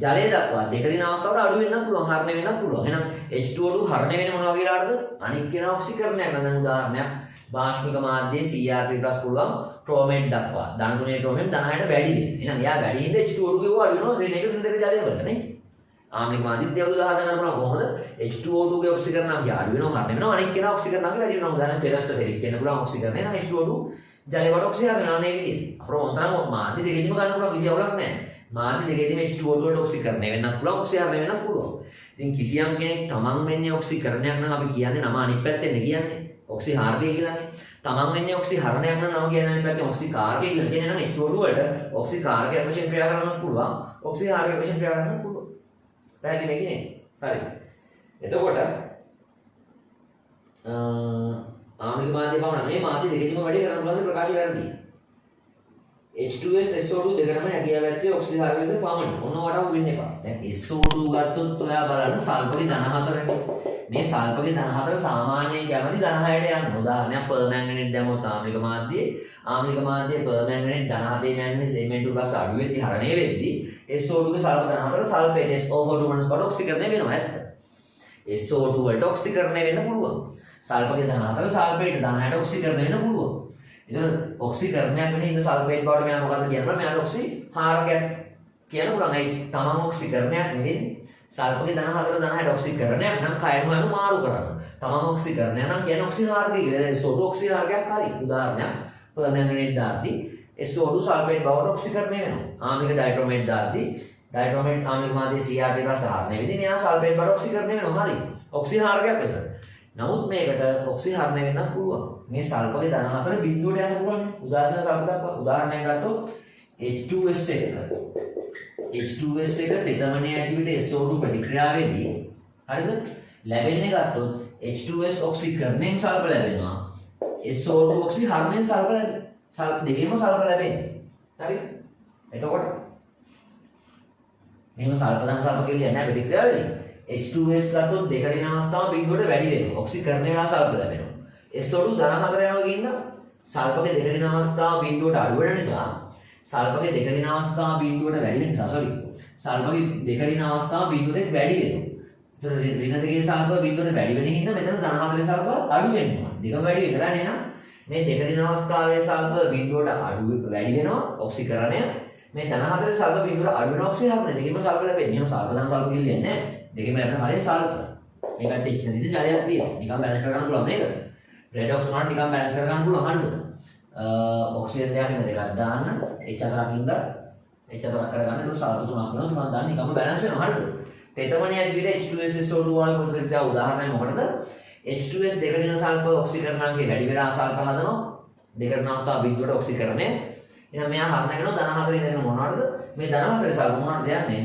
ජලය දක්වා දෙක දින අවස්ථාවට අඩු වෙන්නත් පුළුවන්, හරණය වෙන්නත් පුළුවන්. එහෙනම් H2O2 හරණය වෙන්නේ මොන වගේ වෙලාවටද? අනික් කෙනා ඔක්සිකරණයක් නම් උදාහරණයක් බාෂ්පික මාධ්‍යයේ Cr3+ පුළුවන් ක්‍රෝමේට් දක්වා. ධන 3 ක්‍රෝමෙන් ධන 6ට වැඩි වෙනවා. එහෙනම් එයා වැඩි හින්දා H2O2 ගේ O අඩු වෙනවා ඍණ එක ඍණ දෙක ජලය වලට නේ. ආම්ලික මාධ්‍යයේ දෙවි උදාහරණ ගන්න පුළුවන් කොහොමද? H2O2 ගේ ඔක්සිකරණාංගය අඩු වෙනවා, හරණය වෙනවා. අනික් කෙනා ඔක්සිකරණාංගය වැඩි වෙනවා. උදාහරණ ෆෙරස් ෆෙරික් කියන පුළුවන් ඔක්සිකරණය නම් H2O2 ජලය වල ඔක්සිකරණය වෙනවා නේ විදිහට. අපර උන්තරම මාධ්‍ය දෙකෙදිම ගන්න පුළුවන් කිසි අවුලක් නැහැ. මාධ්‍ය දෙකෙදිම H2O2 වලට ඔක්සිකරණය වෙන්නත් පුළුවන්, ඔක්සිකරණය වෙන්නත් පුළුවන්. ඉතින් කිසියම් කෙනෙක් තමන් වෙන්නේ ඔක්සිකරණයක් නම් අපි කියන්නේ නම අනිත් පැත්තෙන් කියන්නේ ඔක්සිහාර්ගය කියලානේ. තමන් වෙන්නේ ඔක්සිහරණයක් නම් නම කියන්නේ අනිත් පැත්තෙන් ඔක්සිකාර්ගය කියලා. කියන්නේ නම් H2O2 වලට ඔක්සිකාර්ගයක් වශයෙන් ක්‍රියා කරන්නත් පුළුවන්, ඔක්සිහාර්ගයක් වශයෙන් ක්‍රියා කරන්නත් පුළුවන්. පැහැදිලි මේක නේ? හරි. එතකොට ආම්ලික මාධ්‍ය පමණ මේ මාධ්‍ය දෙකෙදිම වැඩි කරන්න පුළුවන් ප්‍රකාශය වැරදි. H2S SO2 දෙකටම හැකියාව ඇත්තේ ඔක්සිජන් හරවීමේ පමණයි. ඔන්න ඔයාලට වෙන්න එපා. දැන් SO2 ගත්තොත් ඔයා බලන්න සල්පගේ ධන 4නේ. මේ සල්පගේ ධන 4 සාමාන්‍යයෙන් කැමති ධන 6ට යන්න. උදාහරණයක් පර්මැංගනේට් දැම්මොත් ආම්ලික මාධ්‍යයේ පර්මැංගනේට් ධන 7 මැංගනීස් Mn2+ අඩු වෙද්දී හරණය වෙද්දී SO2 ගේ සල්ප ධන 4 සල්ෆේට් SO4 වලට වඩා ඔක්සිකරණය වෙනවා ඇත්ත. SO2 වලට ඔක්සිකරණය වෙන්න පුළුවන්. සල්පගේ ධන 4 සල්ෆේට් ධන 6ට ඔක්සිකරණය වෙන්න පුළුවන්. එතන ඔක්සිකරණයක් වෙන හින්දා සල්ෆේට් බවට මෙයා මොකද්ද කියනවා? මෙයාට ඔක්සි හාරකයක් කියන්න පුළුවන්. ඒ තමන් ඔක්සිකරණයක් නෙවෙයි. සල්පගේ ධන 4 ධන 6ට ඔක්සිකරණයක් නම් කයනුවන මාරු කරන්න. තමන් ඔක්සිකරණයක් නම් කියන්නේ ඔක්සි හාරකය කියලා. SO2 ඔක්සි හාරකයක් හරි. උදාහරණයක් පර්මැංගනේට් දාද්දී SO2 සල්ෆේට් බවට ඔක්සිකරණය වෙනවා. ආම්ලික ඩයික්‍රොමේට් දාද්දී ඩයික්‍රොමේට් ආම්ලික මාධ්‍යයේ CR2+ ධාරණය වෙද්දී මෙයා සල්ෆේට් බවට ඔක්සිකරණය වෙනවා. හරි. ඔක්සි හාරකයක් ලෙස. නමුත් මේකට ඔක්සි හරණය වෙන්නත් පුළුවන්. මේ සල්පගේ ධන 4 බිඳුවට යන්න පුළුවන්. උදාසීන සල්ප දක්වා උදාහරණයක් ගත්තොත් H2S එක. H2S එක තෙතමනේ ඇටිවිට SO2 ප්‍රතික්‍රියාවේදී හරිද? ලැබෙන්නේ ගත්තොත් H2S ඔක්සිකරණයෙන් සල්ප ලැබෙනවා. SO2 ඔක්සි හරණයෙන් සල්ප ලැබෙනවා. සල්ප දෙකේම සල්ප ලැබෙන්නේ. හරි? එතකොට මෙහෙම සල්ප ධන සල්ප කියලා නැහැ ප්‍රතික්‍රියාවේදී. H2S ගත්තොත් දෙක වෙන අවස්ථාව බිඳුවට වැඩි වෙනවා. ඔක්සිකරණය වෙලා සල්ප ලැබෙනවා. SO2 ධන 4 යනවා කියන්න සල්පගේ දෙක වෙන අවස්ථාව බිඳුවට අඩු වෙන නිසා සල්පගේ දෙක වෙන අවස්ථාව බිඳුවට වැඩි වෙන නිසා සල්පගේ දෙක වෙන අවස්ථාව බිඳුවට වැඩි වෙනවා. ඒතර ඍණ දෙකේ සල්ප බිඳුවට වැඩි වෙන හින්දා මෙතන ධන 4 සල්ප අඩු වෙනවා. දෙකම වැඩි වෙන්න බෑ නේද? මේ දෙක වෙන අවස්ථාවේ සල්ප බිඳුවට වැඩි වෙනවා ඔක්සිකරණය. මේ ධන 4 සල්ප බිඳුවට අඩු වෙන ඔක්සිකරණය දෙකම සල්ප ලැබෙන්නේ. එහෙම සල්ප ධන සල්ප කියන්නේ නැහැ. දෙකම ලැබෙන හරිය සල්ප. මේකට ඉච්චන දිදී ජලයක් තියෙනවා. නිකන් බැලන්ස් කරගන්න පුළුවන් මේක. රෙඩොක්ස් උනාට නිකන් බැලන්ස් කරගන්න පුළුවන් හරිද? ඔක්සිජන් දෙකකින් දෙකක් දාන්න H4කින්ද H4 කරගන්න ඒක සල්ප තුනක් වෙනවා. තුනක් දාන්න නිකන් බැලන්ස් වෙනවා හරිද? තෙතමනේ ඇතුලේ H2S SO2 වගේ පොඩ්ඩක් උදාහරණයක් මොකටද? H2S දෙක වෙන සල්ප ඔක්සිකරණාංකේ වැඩි වෙලා සල්ප හදනවා. දෙක වෙන අවස්ථාව බිඳුවට ඔක්සිකරණය. එහෙනම් මෙයා හරණ කරනවා ධන 4 ඉඳන් මොනවටද? මේ ධන 4 සල්ප මොනවටද යන්නේ?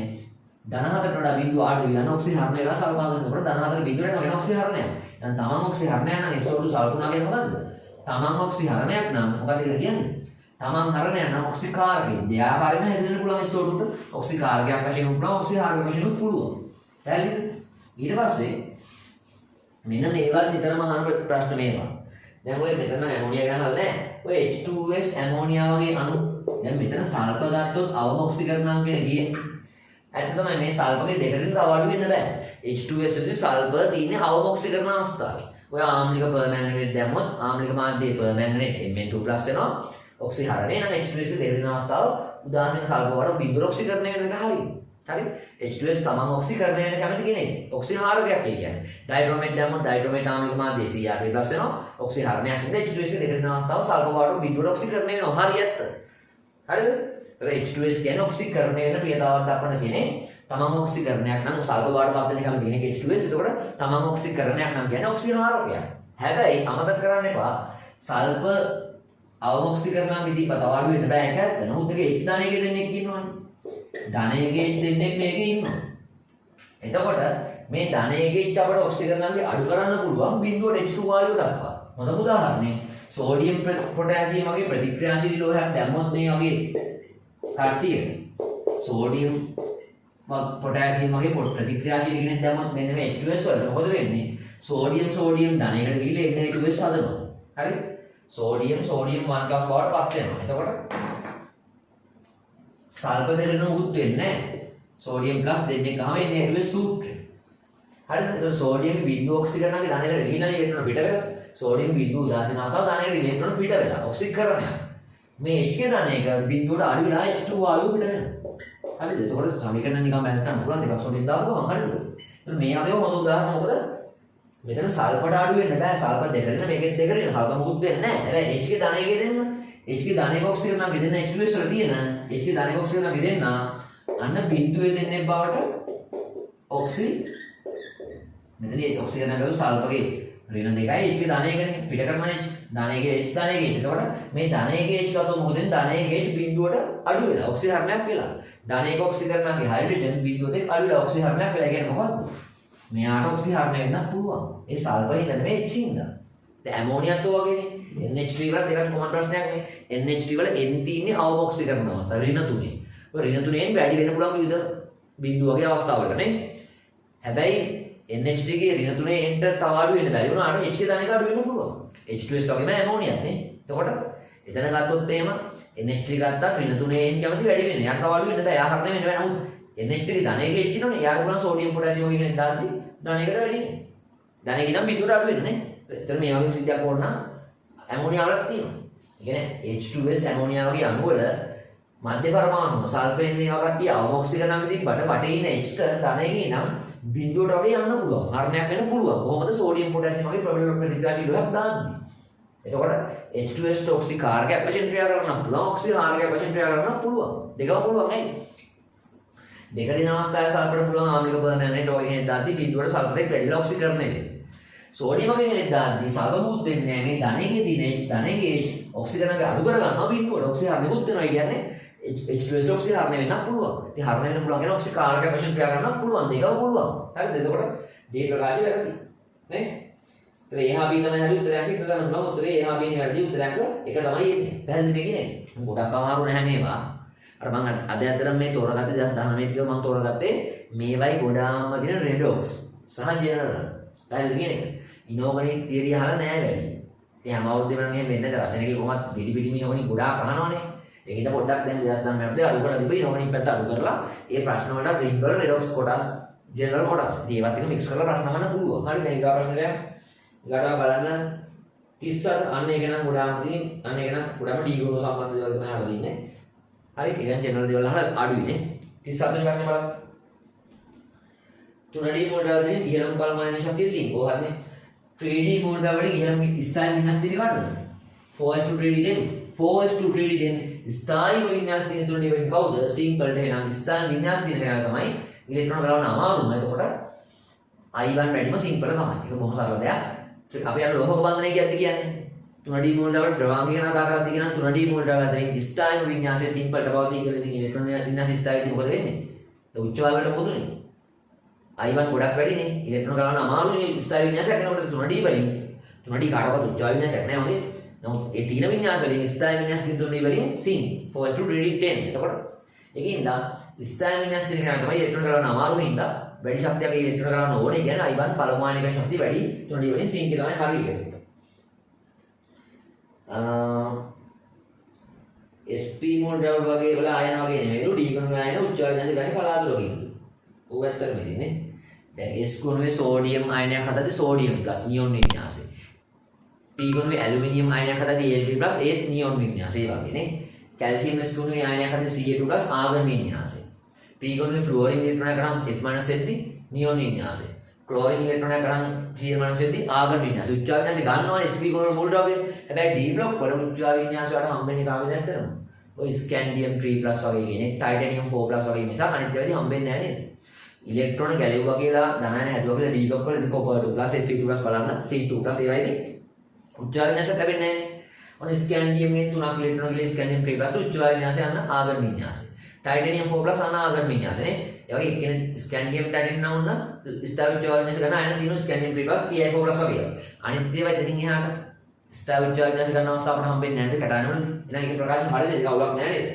ධන 4ට වඩා බිඳුව අඩු වෙන ඔක්සිහරණය වෙලා සල්ප හදනකොට ධන 4 බිඳුවට වෙන ඔක්සිහරණයක්. දැන් තමන් ඔක්සිහරණයක් නම් SO2 සල්පුණා කියන්නේ මොකද්ද? තමන් ඔක්සිහරණයක් නම් මොකද කියන්නේ? තමන් හරණයක් නම් ඔක්සිකාරකේ දෙආකාරයෙන්ම හැසිරෙන්න පුළුවන් SO2ට ඔක්සිකාරකයක් වශයෙන් උපුණා ඔක්සිහාරකයක් වශයෙන් පුළුවන්. පැහැදිලිද? ඊට පස්සේ මෙන්න මේවා නිතරම අහන ප්‍රශ්න මේවා. දැන් ඔය මෙතන ඇමෝනියා ගැන අහලා නැහැ. ඔය H2S ඇමෝනියා වගේ අණු දැන් මෙතන සල්ප ගත්තොත් අවම ඔක්සිකරණාංකනේ තියෙන්නේ. ඇත්ත තමයි මේ සල්පගේ දෙකකින් තව අඩු වෙන්න බෑ. H2S වලදී සල්ප තියෙන්නේ අවම ඔක්සිකරණ අවස්ථාවේ. ඔය ආම්ලික පර්මැංගනේට් දැම්මොත් ආම්ලික මාධ්‍යයේ පර්මැංගනේට් Mn2+ වෙනවා. ඔක්සිහරණය නම් H2S දෙවෙනි අවස්ථාව උදාසීන සල්ප වල බිඳුර ඔක්සිකරණය වෙන එක හරියි. හරි? H2S තමන් ඔක්සිකරණය වෙන කැමති කෙනෙක්. ඔක්සිහාරකයක් කියන්නේ. ඩයික්‍රොමේට් දැම්මොත් ඩයික්‍රොමේට් ආම්ලික මාධ්‍යයේ CR3+ වෙනවා. ඔක්සිහරණයක් ඉඳ H2S දෙවෙනි අවස්ථාව සල්ප වල බිඳුර ඔක්සිකරණය වෙනවා. හරියට. හරිද? H2S කියන්නේ ඔක්සිකරණය වෙන ක්‍රියාවක් දක්වන කෙනෙක්. තමන් ඔක්සිකරණයක් නම් සල්ප බවට පත් වෙන එකම තියෙන H2S. එතකොට තමන් ඔක්සිකරණයක් නම් කියන්නේ ඔක්සිහාරකයක්. හැබැයි අමතක කරන්න එපා සල්ප අවම ඔක්සිකරණා විදිහට තව අඩු වෙන්න බෑ ඒක ඇත්ත. නමුත් මේක H ධනයක දෙන්නෙක් ඉන්නවනේ. ධනයක H දෙන්නෙක් මේකේ ඉන්නවා. එතකොට මේ ධනයක H අපට ඔක්සිකරණාගේ අඩු කරන්න පුළුවන් බිඳුවට H2 වායුව දක්වා. හොඳ උදාහරණයක් සෝඩියම් පොටෑසියම් වගේ ප්‍රතික්‍රියාශීලී ලෝහයක් දැම්මොත් මේ වගේ කට්ටිය සෝඩියම් පොටෑසියම් වගේ ප්‍රතික්‍රියාශීලී කෙනෙක් දැම්මොත් මෙන්න මේ H2S වල මොකද වෙන්නේ? සෝඩියම් ධනයකට ගිහිල්ලා Na2S හදනවා. හරි? සෝඩියම් 1+ බවට පත් වෙනවා. එතකොට සල්ප දෙකෙන් මුත් වෙන්නේ නැහැ. සෝඩියම් ප්ලස් දෙන්නේ ගාම Na2S සූත්‍රය. හරිද? එතකොට සෝඩියම් බිඳුව ඔක්සිකරණාගේ ධනයකට ගිහිල්ලා ඉලෙක්ට්‍රෝන පිට වෙනවා. සෝඩියම් බිඳුව උදාසීන අවස්ථාව ධනයකට ඉලෙක්ට්‍රෝන පිට වෙනවා. ඔක්සිකරණය. මේ H ගේ ධනයක බිඳුවට අඩු වෙලා H2 වායුව පිට වෙනවා. හරිද? එතකොට සමීකරණ නිකන් බැලන්ස් කරන්න පුළුවන් දෙකක් සෝඩියම් දාපුවම හරිද? එතකොට මේ වගේ හොඳ උදාහරණ මොකද? මෙතන සල්පට අඩු වෙන්න බෑ. සල්ප දෙකෙන් මේකෙන් දෙකෙන් සල්ප මුකුත් වෙන්නේ නැහැ. හැබැයි H ගේ ධනයක දෙන්න H ගේ ධනයක ඔක්සිකරණ ගෙදෙන H2S වල තියෙන H ගේ ධනයක ඔක්සිකරණ ගෙදෙන්න අන්න බිඳුවේ දෙන්නේ බවට ඔක්සි මෙතන ඔක්සිකරණ ගාව සල්පගේ ඍණ දෙකයි H ගේ ධනයකනේ පිට කරනවා H ධනයක H ධනයක H. එතකොට මේ ධනයක H ගත්තොත් මොකද ධනයක H බිඳුවට අඩු වෙලා ඔක්සිහරණයක් වෙලා. ධනයක ඔක්සිකරණගේ හයිඩ්‍රජන් බිඳුවට අඩු වෙලා ඔක්සිහරණයක් වෙලා කියන්නේ මොකද්ද? මෙයාට ඔක්සිහරණය වෙන්නත් පුළුවන්. ඒ සල්ප හින්දා නෙමෙයි H හින්දා. දැන් ඇමෝනියත් වගේනේ NH3 වල දෙකක් කොමන් ප්‍රශ්නයක් නේ. NH3 වල N තියෙන්නේ අවොක්සිකරණ අවස්ථාව ඍණ 3. ඔය ඍණ 3ෙන් වැඩි වෙන්න පුළුවන් විවිධ බිඳු වගේ අවස්ථාවලට නේ. හැබැයි NH3 ගේ ඍණ 3 N තව අඩු වෙන්න බැරි වුණාට H ගේ ධනක අඩු වෙන්න පුළුවන්. H2S වගේම ඇමෝනියත් නේ. එතකොට එතන ගත්තොත් එහෙම NH3 ගත්තා ඍණ 3 N කැමති වැඩි වෙන්න. යාට තව අඩු වෙන්න බෑ. යා හරනේ වෙන්න බෑ. නමුත් NH3 ගේ ධනයක H ඉන්නෝනේ. යාට පුළුවන් සෝඩියම් පොටෑසියම් වගේ කෙනෙක් දාද්දි ධනයකට වැඩි වෙන්නේ. ධනයක ඉඳන් බිඳුවට අඩු වෙන්නේ නේ. එතන මේ වගේ සිද්ධියක් ඕන නම් ඇමෝනියාවලක් තියෙනවා. ඒ කියන්නේ H2S ඇමෝනියා වගේ අණු වල මධ්‍ය පරමාණු සල්ෆේන් ඒවා කට්ටිය අවොක්සිකරණ තිබ්බට වටේ ඉන H ධනයක ඉනම් බිඳුවට වගේ යන්න පුළුවන්. හරණයක් වෙන්න පුළුවන්. කොහොමද සෝඩියම් පොටෑසියම් වගේ ප්‍රතික්‍රියාශීලී එකක් දාන්නේ. එතකොට H2S ටොක්සික් කාර්කයක් වශයෙන් ක්‍රියා කරන්න පුළුවන්. ඔක්සිජන් කාර්කයක් වශයෙන් ක්‍රියා කරන්න පුළුවන්. දෙකම පුළුවන් නේ. දෙක දින අවස්ථාවේ සල්ෆර් පුළුවන් ආම්ලික පර්ණයන්ට ඔය හේන දාද්දි බිඳුවට සල්ෆරේට් වැඩිලා ඔක්සිකරණය වෙනවා. සෝඩියම් වගේ හේන දාද්දි සල්ෆර් වෙන්නේ නැහැ. මේ ධනයේ තියෙන H ධනයේ H ඔක්සිජනක අඩු කර ගන්නවා බිඳුවට ඔක්සිජන් හරි වෙනවා කියන්නේ H2S ඔක්සිජන් හරි වෙන්න පුළුවන්. ඉතින් හරි වෙන්න පුළුවන් කියන ඔක්සිජන් කාර්කයක් වශයෙන් ක්‍රියා කරන්න පුළුවන්. දෙකම පුළුවන්. හරිද? එතකොට දී ප්‍රකාශය වැරදි. නේ? ඒතර එහා බින් තමයි හරි උත්තරයක් එක ගන්න බෑ. උත්තරේ එහා බින් වැරදි උත්තරයක් එක තමයි එන්නේ. පැහැදිලි මේකනේ. ගොඩක් අමාරු නැහැ මේවා. අර මම අද ඇත්තටම මේ තෝරගත්තේ 2019 ටික මම තෝරගත්තේ මේවයි ගොඩාම තියෙන රෙඩොක්ස් සහ ජෙනරල්. පැහැදිලිද කියන්නේ? ඉනෝගනික් තියරි අහලා නැහැ වැඩි. ඉතින් හැම අවුරුද්දෙම නම් එහෙම වෙන්නේ නැහැ. රචනකේ කොහොමත් දෙඩි පිටිම ඉනෝගනික් ගොඩාක් අහනවනේ. ඒකින්ද පොඩ්ඩක් දැන් 2019 අපිට අඩු කරලා තිබ්බේ ඉනෝගනික් පැත්ත අඩු කරලා ඒ ප්‍රශ්න වලට රිංග් වල රෙඩොක්ස් කොටස් ජෙනරල් කොටස් ඒවත් එක මික්ස් කරලා ප්‍රශ්න අහන්න පුළුවන්. හරි දැන් ඊගා ප්‍රශ්නෙට ඊගාට බලන්න 37 අන්න ඒක නම් ගොඩාම තියෙන අන්න ඒක නම් ගොඩාම ඩීග්‍රෝ සම්බන්ධ දේවල් තමයි අහලා තින්නේ. හරි ඉතින් ජෙනරල් දේවල් අහලා අඩුයිනේ. 37 වෙනි ප්‍රශ්නේ බලන්න. තුනඩී මොඩාවලින් ඉහළම පරමාණු ශක්තිය සිං. කොහොමද? 3D මොඩාවලින් ඉහළම ස්ථායි වින්‍යාස තියෙන කාටද? 4:3D 4:3D ස්ථායි වින්‍යාස තියෙන තුනඩී වලින් කවුද? සිංගල්ට එනම් ස්ථායි වින්‍යාස තියෙන කෙනා තමයි ඉලෙක්ට්‍රෝන ගලවන්න අමාරුම. එතකොට I1 වැඩිම සිම්පල් තමයි. ඒක බොහොම සරල දෙයක්. අපි අර ලෝහක බන්ධනය කියන්නේ 3D මොඩාවල ද්‍රවාංගික ආකාරයක් කියන 3D මොඩාවල අතරින් ස්ථායි වින්‍යාසයේ සිම්පල්ට පවතී කියලා ඉතින් ඉලෙක්ට්‍රෝන වින්‍යාස ස්ථායිදී මොකද වෙන්නේ? ඒ උච්ච වලට පොදුනේ. I1 ගොඩක් වැඩිනේ. ඉලෙක්ට්‍රෝන ගලවන්න අමාරුනේ ස්ථායි වින්‍යාසයක් කරනකොට 3D වලින් 3D කාටවත් උච්ච වින්‍යාසයක් නැහැ වගේ. නමුත් ඒ තීන වින්‍යාස වලින් ස්ථායි වින්‍යාස කියන 3D වලින් සිං 4:3D10. එතකොට ඒකින්ද ස්ථායි වින්‍යාස තියෙන කෙනා තමයි ඉලෙක්ට්‍රෝන ගලවන්න අමාරු වෙනවා. වැඩි ශක්තියක් ඉලෙක්ට්‍රෝන ගලවන්න ඕනේ. කියන්නේ I1 පළමු ආයනික ශක්තිය වැඩි 3D වලින් සිං කියලා තමයි හරියට. SP මොඩල් වගේ වල ආයන වගේ නෙමෙයිලු D ගුණ ආයන උච්ච වින්‍යාස ගන්නේ කලාතුරකින්. ඌ ඇත්තටම ඉතින්නේ. දැන් S ගුණයේ සෝඩියම් ආයනයක් හදද්දී සෝඩියම් ප්ලස් නියොන් වින්‍යාසය. P ගුණයේ ඇලුමිනියම් ආයනයක් හදද්දී Al3 ප්ලස් ඒත් නියොන් වින්‍යාසය වගේ නේ. කැල්සියම් S ගුණයේ ආයනයක් හදද්දී Ca2 ප්ලස් ආගන් වින්‍යාසය. P ගුණයේ ෆ්ලුවරින් ඉලෙක්ට්‍රෝන ග්‍රාම් F- එද්දී නියොන් වින්‍යාසය. ක්ලෝරින් ඉලෙක්ට්‍රෝන ග්‍රාම් Cl- එද්දී ආගන් වින්‍යාසය. උච්ච වින්‍යාසය ගන්නවනේ SP ගුණ වල මුල් ඩ්‍රොප්. හැබැයි D බ්ලොක් වල උච්ච වින්‍යාසය වලට හම්බෙන්නේ කාගෙද ඇත්තටම? ඔය ස්කැන්ඩියම් 3+ වගේ කෙනෙක්, ටයිටැනියම් 4+ වගේ මිසක් අනිත් ඒවාදී හම්බෙන්නේ නැහැ නේද? ඉලෙක්ට්‍රෝන ගැලෙව්වා කියලා ධනායන හැදුවා කියලා D බ්ලොක් වල ඉතින් copper 2+ Fe2+ බලන්න C2+ ඒවායිදී උච්ච වින්‍යාසයක් ලැබෙන්නේ නැහැ නේ. ඔන්න ස්කැන්ඩියම් ගෙන් 3ක් ඉලෙක්ට්‍රෝන කියලා ස්කැන්ඩියම් 3+ උච්ච වින්‍යාසය යන ආගන් වින්‍යාසය. ටයිටැනියම් 4+ අන ආගන් වින්‍යාසය නේ. ඒ වගේ එක්කෙනෙක් ස්කැන්ඩියම් ටයිටැනියම් නවුන්න ස්ථාවර උච්ච වින්‍යාස ගන්න අයන තියෙන ස්කැන්ඩියම් 3+ Ti4+ වගේ. අනිත් ඒවා ඉතින් එහාට ස්ථාවර උච්ච වින්‍යාස ගන්න අවස්ථාවට හම්බෙන්නේ නැහැ නේද කැටාන වලදී. එහෙනම් ඒක ප්‍රකාශ හරියද? ඒක අවුලක් නැහැ නේද?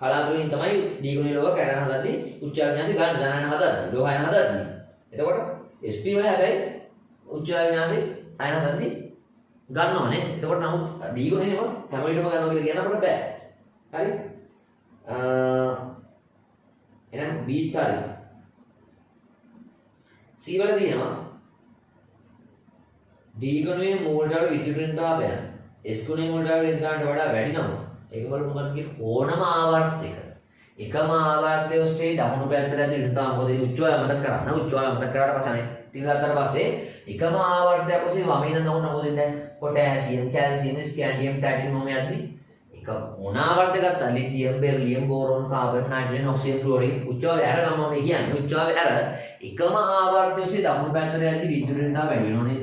කලාතුරකින් තමයි D ගුණයේ ලෝහ කැටාන හදද්දී උච්ච වින්‍යාස ගන්න ධනායන හදද්දී ලෝහයන හදද්දී. එතකොට SP වල හැබැයි උච්ච වින්‍යාසෙ අයන හදද්දී ගන්නවනේ. එතකොට නමුත් D ගුණය එහෙම හැම විටම ගන්නවා කියලා කියන්න අපිට බෑ. හරි? එහෙනම් B හරි. C වල තියෙනවා D ගුණයේ මෝල්ඩාර විද්‍යුත්තාපය S ගුණයේ මෝල්ඩාර විද්‍යුත්තාට වඩා වැඩි නම් ඒක බලමු මොකක්ද කියන්නේ ඕනම ආවර්තයක එකම ආවර්තය ඔස්සේ දකුණු පැත්තට ඇතුළේ ඉඳලා මොකද උච්චවල මතක කරන්න උච්චවල මතක කරාට පස්සේ ටික ගත්තට පස්සේ එකම ආවර්තයක් ඔස්සේ වමින දකුණ මොකද ඉන්නේ පොටෑසියම් කැල්සියම් ස්කැන්ඩියම් ටයිටැනියම් මොම යද්දි එක මොන ආවර්තයක් ගත්තා lithium beryllium boron carbon nitrogen oxygen fluorine උච්චවල ඇර ගමම මේ කියන්නේ උච්චවල ඇර එකම ආවර්තය ඔස්සේ දකුණු පැත්තට යද්දි විද්‍යුත්තාව වැඩි වෙනෝනේ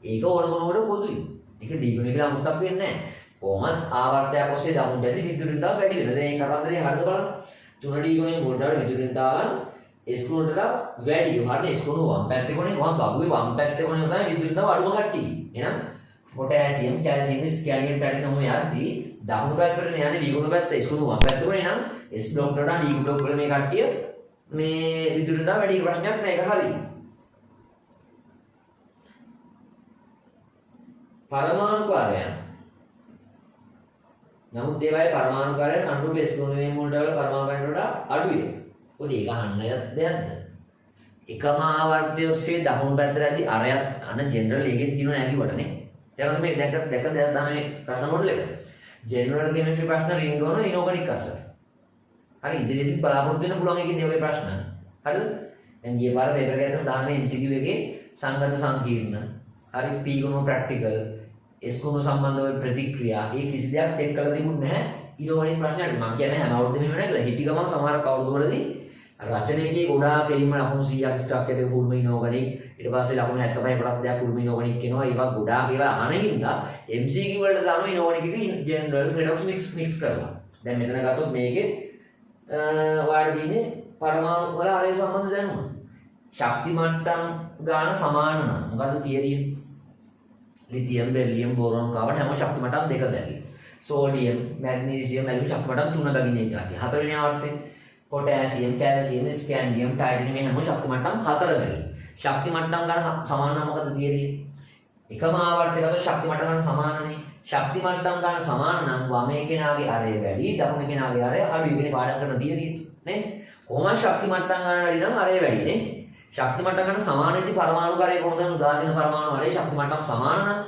ඒක ඕන කෙනෙකුට පොදුයි ඒක D ගුණය කියලා අමුත්තක් වෙන්නේ නැහැ කොහොමද ආවර්තයක් ඔස්සේ දකුණට යද්දි විද්‍යුත්තාව වැඩි වෙනවා දැන් මේ කතන්දරේ හරිද බලන්න 3D ගුණයේ මොඩල් විද්‍යුත්තාවන් S ගුණට වැඩි. හරිනේ S ගුණ වම් පැත්තේ කොනේ වම් බබුවේ වම් පැත්තේ කොනේ තමයි විද්‍යුත්තාව අඩුම කට්ටිය. එහෙනම් පොටෑසියම්, කැල්සියම්, ස්කැන්ඩියම් ටයිටනියම් ඔහොම යද්දී දකුණු පැත්තට යන්නේ ලීගුණ පැත්ත ඉස්කුණු වම් පැත්තකනේ නම් S බ්ලොක් වලට D බ්ලොක් වල මේ කට්ටිය මේ විදුලිය දා වැඩි ප්‍රශ්නයක් නෑ ඒක හරියි. පරමාණුකාරයන් නමුත් ඒවායේ පරමාණුකාරයන් අනුරූප S ගුණයෙන් වලට වල පරමාණුකාරයන්ට වඩා අඩුයි. මොකද ඒක අහන්න දෙයක්ද? එකම ආවර්තය ඔස්සේ දකුණු පැත්තට ඇද්දි අරයක් අන ජෙනරල් එකෙන් තියෙනව නෑ කිව්වටනේ. දැන් මේ දැක්ක 2019 ප්‍රශ්න මොඩල් එක. ජෙනරල් කෙමිස්ට්‍රි ප්‍රශ්න රින්ග් වන ඉනෝගනික් අසර. හරි ඉදිරියේදී බලාපොරොත්තු වෙන්න පුළුවන් එකකින් මේ වගේ ප්‍රශ්න. හරිද? දැන් ගිය පාර පේපර් එකේ දාන්නේ MCQ එකේ සංගත සංකීර්ණ. හරි P ගුණ ප්‍රැක්ටිකල් S ගුණ සම්බන්ධව ප්‍රතික්‍රියා ඒ කිසි දෙයක් චෙක් කරලා තිබුණ නැහැ. ඉනෝගනික් ප්‍රශ්නයක් මම කියන්නේ හැම අවුරුද්දෙම එහෙම නැහැ කියලා. හිටි ගමන් සමහර කවුරුද වලදී රචනයේදී ගොඩාක් එළින්ම ලකුණු 100ක් ස්ට්‍රක්චර් එක ෆුල් ඉනෝගනික් ඊට පස්සේ ලකුණු 75 කොටස් දෙකක් ෆුල් ඉනෝගනික් කියනවා. ඒවා ගොඩාක් ඒවා අනින්දා MCQ වලට දානවා ඉනෝගනික් එක ජෙනරල් රිඩොක්ස් මික්ස් කරලා. දැන් මෙතන ගත්තොත් මේකේ ඔයාලට තියෙන්නේ පරමාණු වල ආරේ සම්බන්ධ දැනුම. ශක්ති මට්ටම් ගාන සමාන නම් මොකද්ද තියරිය? ලිතියම්, බෙරිලියම්, බෝරෝන් කාවට හැම ශක්ති මට්ටම් දෙක බැරි. සෝඩියම්, මැග්නීසියම්, ඇලුමිනියම් ශක්ති මට්ටම් තුන බැගින් එක ගන්න. හතරවෙනි ආවර්තේ පොටෑසියම්, කැල්සියම්, ස්කැන්ඩියම්, ටයිටනියම් මේ හැම ශක්ති මට්ටම් හතර බැරි. ශක්ති මට්ටම් ගාන සමාන නම් මොකද්ද තියරිය? එකම ආවර්තයකට ශක්ති මට්ටම් ගාන සමානනේ. ශක්ති මට්ටම් ගාන සමාන නම් වමේ කෙනාගේ ආරය වැඩි, දකුණේ කෙනාගේ ආරය අඩුයි කියන පාඩම් කරන තියරිය නේ. කොහොමද ශක්ති මට්ටම් ගාන වැඩි නම් ආරය වැඩි නේ. ශක්ති මට්ටම් ගන්න සමානෙදී පරමාණුකාරය කොහොමද උදාසීන පරමාණු වලේ ශක්ති මට්ටම් සමාන නම්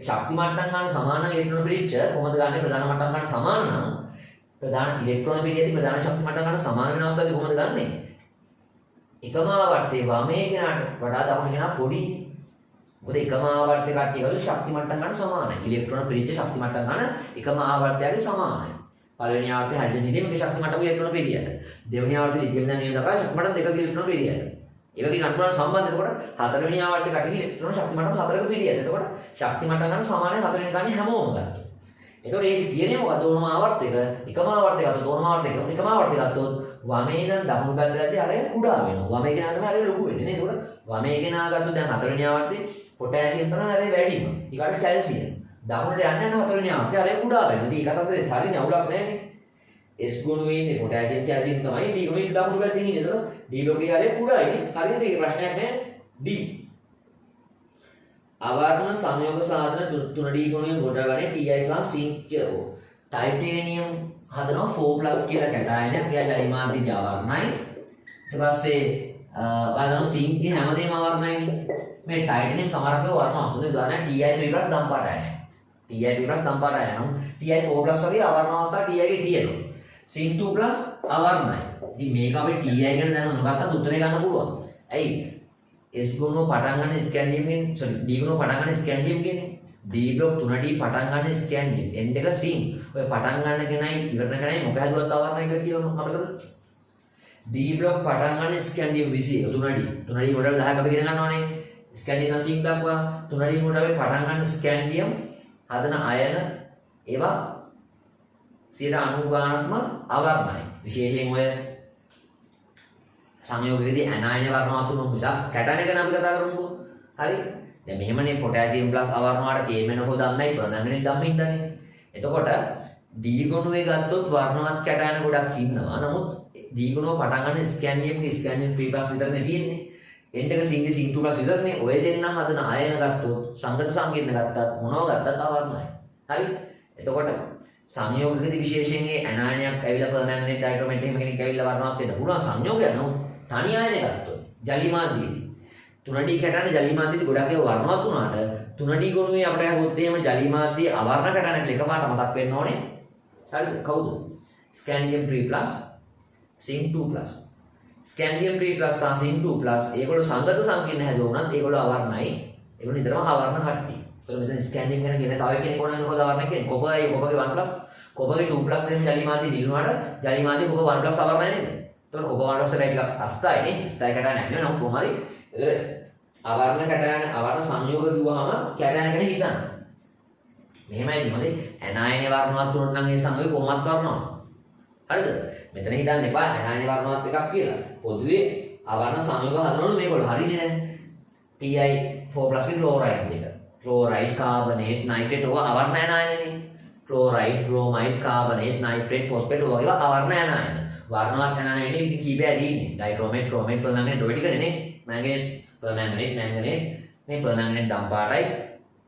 ශක්ති මට්ටම් ගන්න සමාන ඉලෙක්ට්‍රෝන පිරිච්ච කොහොමද ගන්නේ ප්‍රධාන මට්ටම් ගන්න සමාන නම් ප්‍රධාන ඉලෙක්ට්‍රෝන පිරියදී ප්‍රධාන ශක්ති මට්ටම් ගන්න සමාන වෙන අවස්ථාවේදී කොහොමද ගන්නෙ? එකම ආවර්තයේ වමේ කෙනාට වඩා දකුණේ කෙනා පොඩි. මොකද එකම ආවර්තයේ කට්ටිය වල ශක්ති මට්ටම් ගන්න සමානයි. ඉලෙක්ට්‍රෝන පිරිච්ච ශක්ති මට්ටම් ගන්න එකම ආවර්තයගේ සමානයි. පළවෙනි ආවර්තයේ හයිඩ්‍රජන් හීලියම් මේ ශක්ති මට්ටම ඉලෙක්ට්‍රෝන පිරියට. දෙවෙනි ආවර්තයේ ලිතියම් දැන් නේද දක්වා ශක්ති මට්ටම් දෙකක ඉලෙක්ට්‍රෝන පිරියට. ඒ වගේ කන්ට්‍රෝල් සම්බන්ධ. එතකොට හතරවෙනි ආවර්තයේ කට්ටිය ඉලෙක්ට්‍රෝන ශක්ති මට්ටම හතරක පිරියට. එතකොට ශක්ති මට්ටම් ගන්න සමානයි හතරවෙනි ගන්නේ හැමෝම ගන්න. එතකොට ඒක තියෙන්නේ මොකද? ඕනම ආවර්තයක එකම ආවර්තයක ගත්තොත් ඕනම ආවර්තයක එකම ආවර්තයක ගත්තොත් වමේ ඉඳන් දකුණු පැත්තටදී අර කුඩා වෙනවා. වමේ කෙනා තමයි අර ලොකු වෙන්නේ නේද? එතකොට වමේ කෙනා ගත්තොත් දැන් හතරවෙනි ආවර්තයේ පොටෑසියම් තමයි අර වැඩිම. ඊකට කැල්සියම්. දකුණට යන්නේ නැහැ හතරවෙනි ආවර්තයේ අර කුඩා වෙනවා. ඉතින් ඒකට අතරේ හරියනේ අවුලක් නැහැ. S ගුණුවේ ඉන්නේ පොටෑසියම් කැල්සියම් තමයි D ගුණුවේ දකුණු පැත්තේ ඉන්නේ. එතකොට D ලෝකයේ හරිය කුඩායිනේ. හරියට ඒක ප්‍රශ්නයක් නැහැ. D අවර්ණ සංයෝග සාධන 3D ගුණයෙන් ගොඩනගන්නේ Ti සහ සිංක් ටයිටේනියම් හදනවා 4+ කියලා කැටායනයක්. එයා ජලිමාන්තික අවර්ණයි. ඊට පස්සේ බලන්න සිංක්ගේ හැමදේම අවර්ණයිනේ. මේ ටයිටේනියම් සමහරක වර්ණ අහුනේ උදාහරණයක් Ti3+ දම් පාටයනයි. Ti3+ දම් පාටයනයි. නම් Ti4+ වගේ අවර්ණ අවස්ථා Ti ගේ තියෙනවා. සිංක් 2+ අවර්ණයි. ඉතින් මේක අපි Ti ගැන දැනගන්න ගත්තත් උත්තරේ ගන්න පුළුවන්. ඇයි? S ගුණෝ පටන් ගන්න ස්කැන්ඩියම්ගෙන් D ගුණෝ පටන් ගන්න ස්කැන්ඩියම්ගෙන් D බ්ලොක් 3D පටන් ගන්න ස්කැන්ඩියම් එන්ඩ් එක සිංක් ඔය පටන් ගන්න කෙනයි ඉවරන කෙනයි මොකද හදුවත් අවර්ණයි කියලා කියනවා මතකද D බ්ලොක් පටන් ගන්න ස්කැන්ඩියම් 21 3D මොඩල් 10ක් අපි ඉගෙන ගන්නවානේ ස්කැන්ඩියම් සිංක් දක්වා 3D මොඩල් පටන් ගන්න ස්කැන්ඩියම් හදන අයන ඒවා 90 ගානක්ම අවර්ණයි විශේෂයෙන් ඔය සංයෝගයේදී ඇනයින වර්ණ වතුන නිසා කැටයන ගැන අපි කතා කරමුකෝ. හරි. දැන් මෙහෙමනේ පොටෑසියම් ප්ලස් අවර්ණ වලට කේමෙන හො දන්නයි ප්‍රධානමනේ දම්මින්නනේ. එතකොට D ගුණුවේ ගත්තොත් වර්ණවත් කැටයන ගොඩක් ඉන්නවා. නමුත් D ගුණුව පටන් ගන්න ස්කැන්ඩියම්ගේ ස්කැන්ඩියම් 3+ විතරනේ තියෙන්නේ. එන්ඩ් එක සිංගේ සිං 2+ විතරනේ. ඔය දෙන්න හදන අයන ගත්තොත් සංගත සංකීර්ණ ගත්තත් මොනව ගත්තත් අවර්ණයි. හරි. එතකොට සංයෝගයකදී විශේෂයෙන් ඒ ඇනයිනයක් ඇවිල්ලා පර්මැන්ගනේට් ඩයික්‍රොමේට් එහෙම කෙනෙක් ඇවිල්ලා වර්ණවත් වෙන්න පුළුවන් සංයෝගයක් නෝ තනි ආයනය ගත්තොත් ජලී මාධ්‍යයේදී 3D කැටයන ජලී මාධ්‍යයේදී ගොඩක් ඒවා වර්ණවත් වුණාට 3D ගුණුවේ අපිට හවුත් එහෙම ජලී මාධ්‍යයේ අවර්ණ කැටයන කියලා එකපාරට මතක් වෙන්න ඕනේ. හරිද? කවුද? ස්කැන්ඩියම් 3+ සිංක් 2+. ස්කැන්ඩියම් 3+ සහ සිංක් 2+ ඒගොල්ලෝ සංගත සංකීර්ණ හැදුවුණත් ඒගොල්ලෝ අවර්ණයි. ඒගොල්ලෝ නිතරම අවර්ණ කට්ටිය. ඒතකොට මෙතන ස්කැන්ඩියම් ගැන කියන තව කෙනෙක් ඕනනම් කොහොමද අවර්ණ කියන්නේ? කොපරයි කොපගේ 1+, කොපගේ 2+ එහෙම ජලී මාධ්‍ය දිනුවාට ජලී මාධ්‍ය කොප 1+ අවර්ණයි නේද? එතකොට කොප 1+ වල ටිකක් අස්තයිනේ. ස්ථායි කැටයන නැහැ නෝ කොහොම හරි. අවර්ණ කැටයන අවර්ණ සංයෝග කිව්වහම කැටයන ගැන හිතන්න. මෙහෙමයි හොඳේ. ඇනයින වර්ණවත් තුනක් නම් ඒ සංයෝගය කොහොමත් වර්ණවත්. හරිද? මෙතන හිතන්න එපා ඇනයින වර්ණවත් එකක් කියලා. පොදුවේ අවර්ණ සංයෝග හදනවලු මේගොල්ලෝ හරිනේ දැන්. Ti4+ ගේ ක්ලෝරයිඩ් එක. ක්ලෝරයිඩ්, කාබනේට්, නයිට්‍රේට් ඕවා අවර්ණ යන අයනනේ. Chloride, bromide, carbonate, nitrate, phosphate ඕවා ඒවා අවර්ණ යන අයන. වර්ණවත් යන අයනේ ඉතින් කීපයක් තියෙන්නේ. ඩයික්‍රෝමේට්, ක්‍රෝමේට්, පර්මැංගනේට් ඔය ටිකනේ නේ. මැංගනේට් මේ පර්මැංගනේට් දම් පාටයි.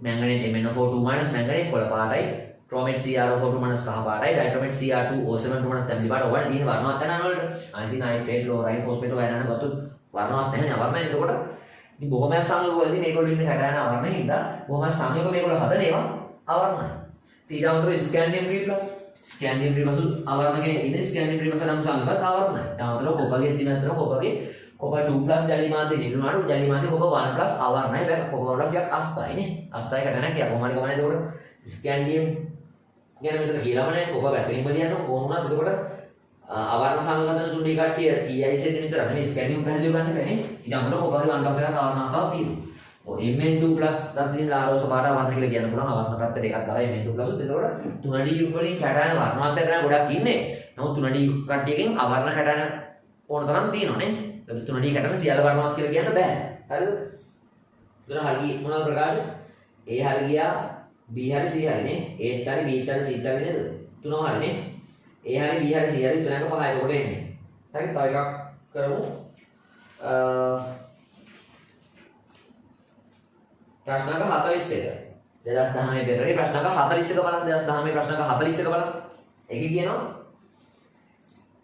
මැංගනේට් MnO4 2- මැංගනේට් කොළ පාටයි. ක්‍රෝමේට් CrO4 2- කහ පාටයි. ඩයික්‍රෝමේට් Cr2O7 2- තැඹිලි පාට. ඔයාලා තියෙන වර්ණවත් යන වලට. අනිත් නයිට්‍රේට්, ක්ලෝරයිඩ්, ෆොස්ෆේට් ඔය යන ගත්තොත් වර්ණවත් නැහැ නේ. අවර්ණයි. එතකොට ඉතින් බොහොමයක් සංයෝගවලදී මේගොල්ලෝ ඉන්නේ 60 යන අවර්ණේ හින්දා බොහොමයක් සංයෝග මේගොල්ලෝ හදන ඒවා අවර්ණයි. ඊට අමතරව ස්කැන්ඩියම් 3+ ස්කැන්ඩියම් 3+ අවර්ණ කෙනෙක් ඉන්නේ ස්කැන්ඩියම් 3+ නම් සංයෝගات අවර්ණයි. ඊට අමතරව කොපගේ තියෙන අතර කොපගේ කොප 2+ ජලි මාධ්‍ය නිරුණාට ජලි මාධ්‍ය කොප 1+ අවර්ණයි. ඒක කොප 1+ ටිකක් අස්තයි නේ. අස්තයි කට නැහැ කියා කොහොමද ගමනේ. එතකොට ස්කැන්ඩියම් ගැන මෙතන කියලාම නැහැ. කොප පැත්තකින් බලන්න කොහොම වුණත් එතකොට අවර්ණ සංගතන තුනේ කට්ටිය TI සෙට් විතර නෙමෙයි ස්කැන්ඩියම් පැහැදිලිව ගන්න බෑනේ. ඊට අමතරව කොපගේ 1+ එකක් අවර්ණ අවස්ථාවක් තියෙනවා. Mn2+ දත්තින් ආරෝස පාට වර්ණ කියලා කියන්න පුළුවන්. අවර්ණ පැත්තට එකක් දාලා Mn2+. එතකොට 3D වලින් කැටයන වර්ණවත් කරන ගොඩක් ඉන්නේ. නමුත් 3D කට්ටියකින් අවර්ණ කැටයන ඕන තරම් තියෙනවානේ. ඒක 3D කැටයන සියල්ල වර්ණවත් කියලා කියන්න බෑ. හරිද? ඒතර හරිය මොනවාද ප්‍රකාශ? A හරිය ගියා, B හරිය C හරියනේ. A හරිය B හරිය C හරිය නේද? තුනම හරියනේ. A හරිය B හරිය C හරිය තුනක පහයි එතකොට එන්නේ. හරි තව එකක් කරමු. ප්‍රශ්නක 41. 2019 පෙරේ ප්‍රශ්නක 41 බලන්න 2019 ප්‍රශ්නක 41 බලන්න. ඒකේ කියනවා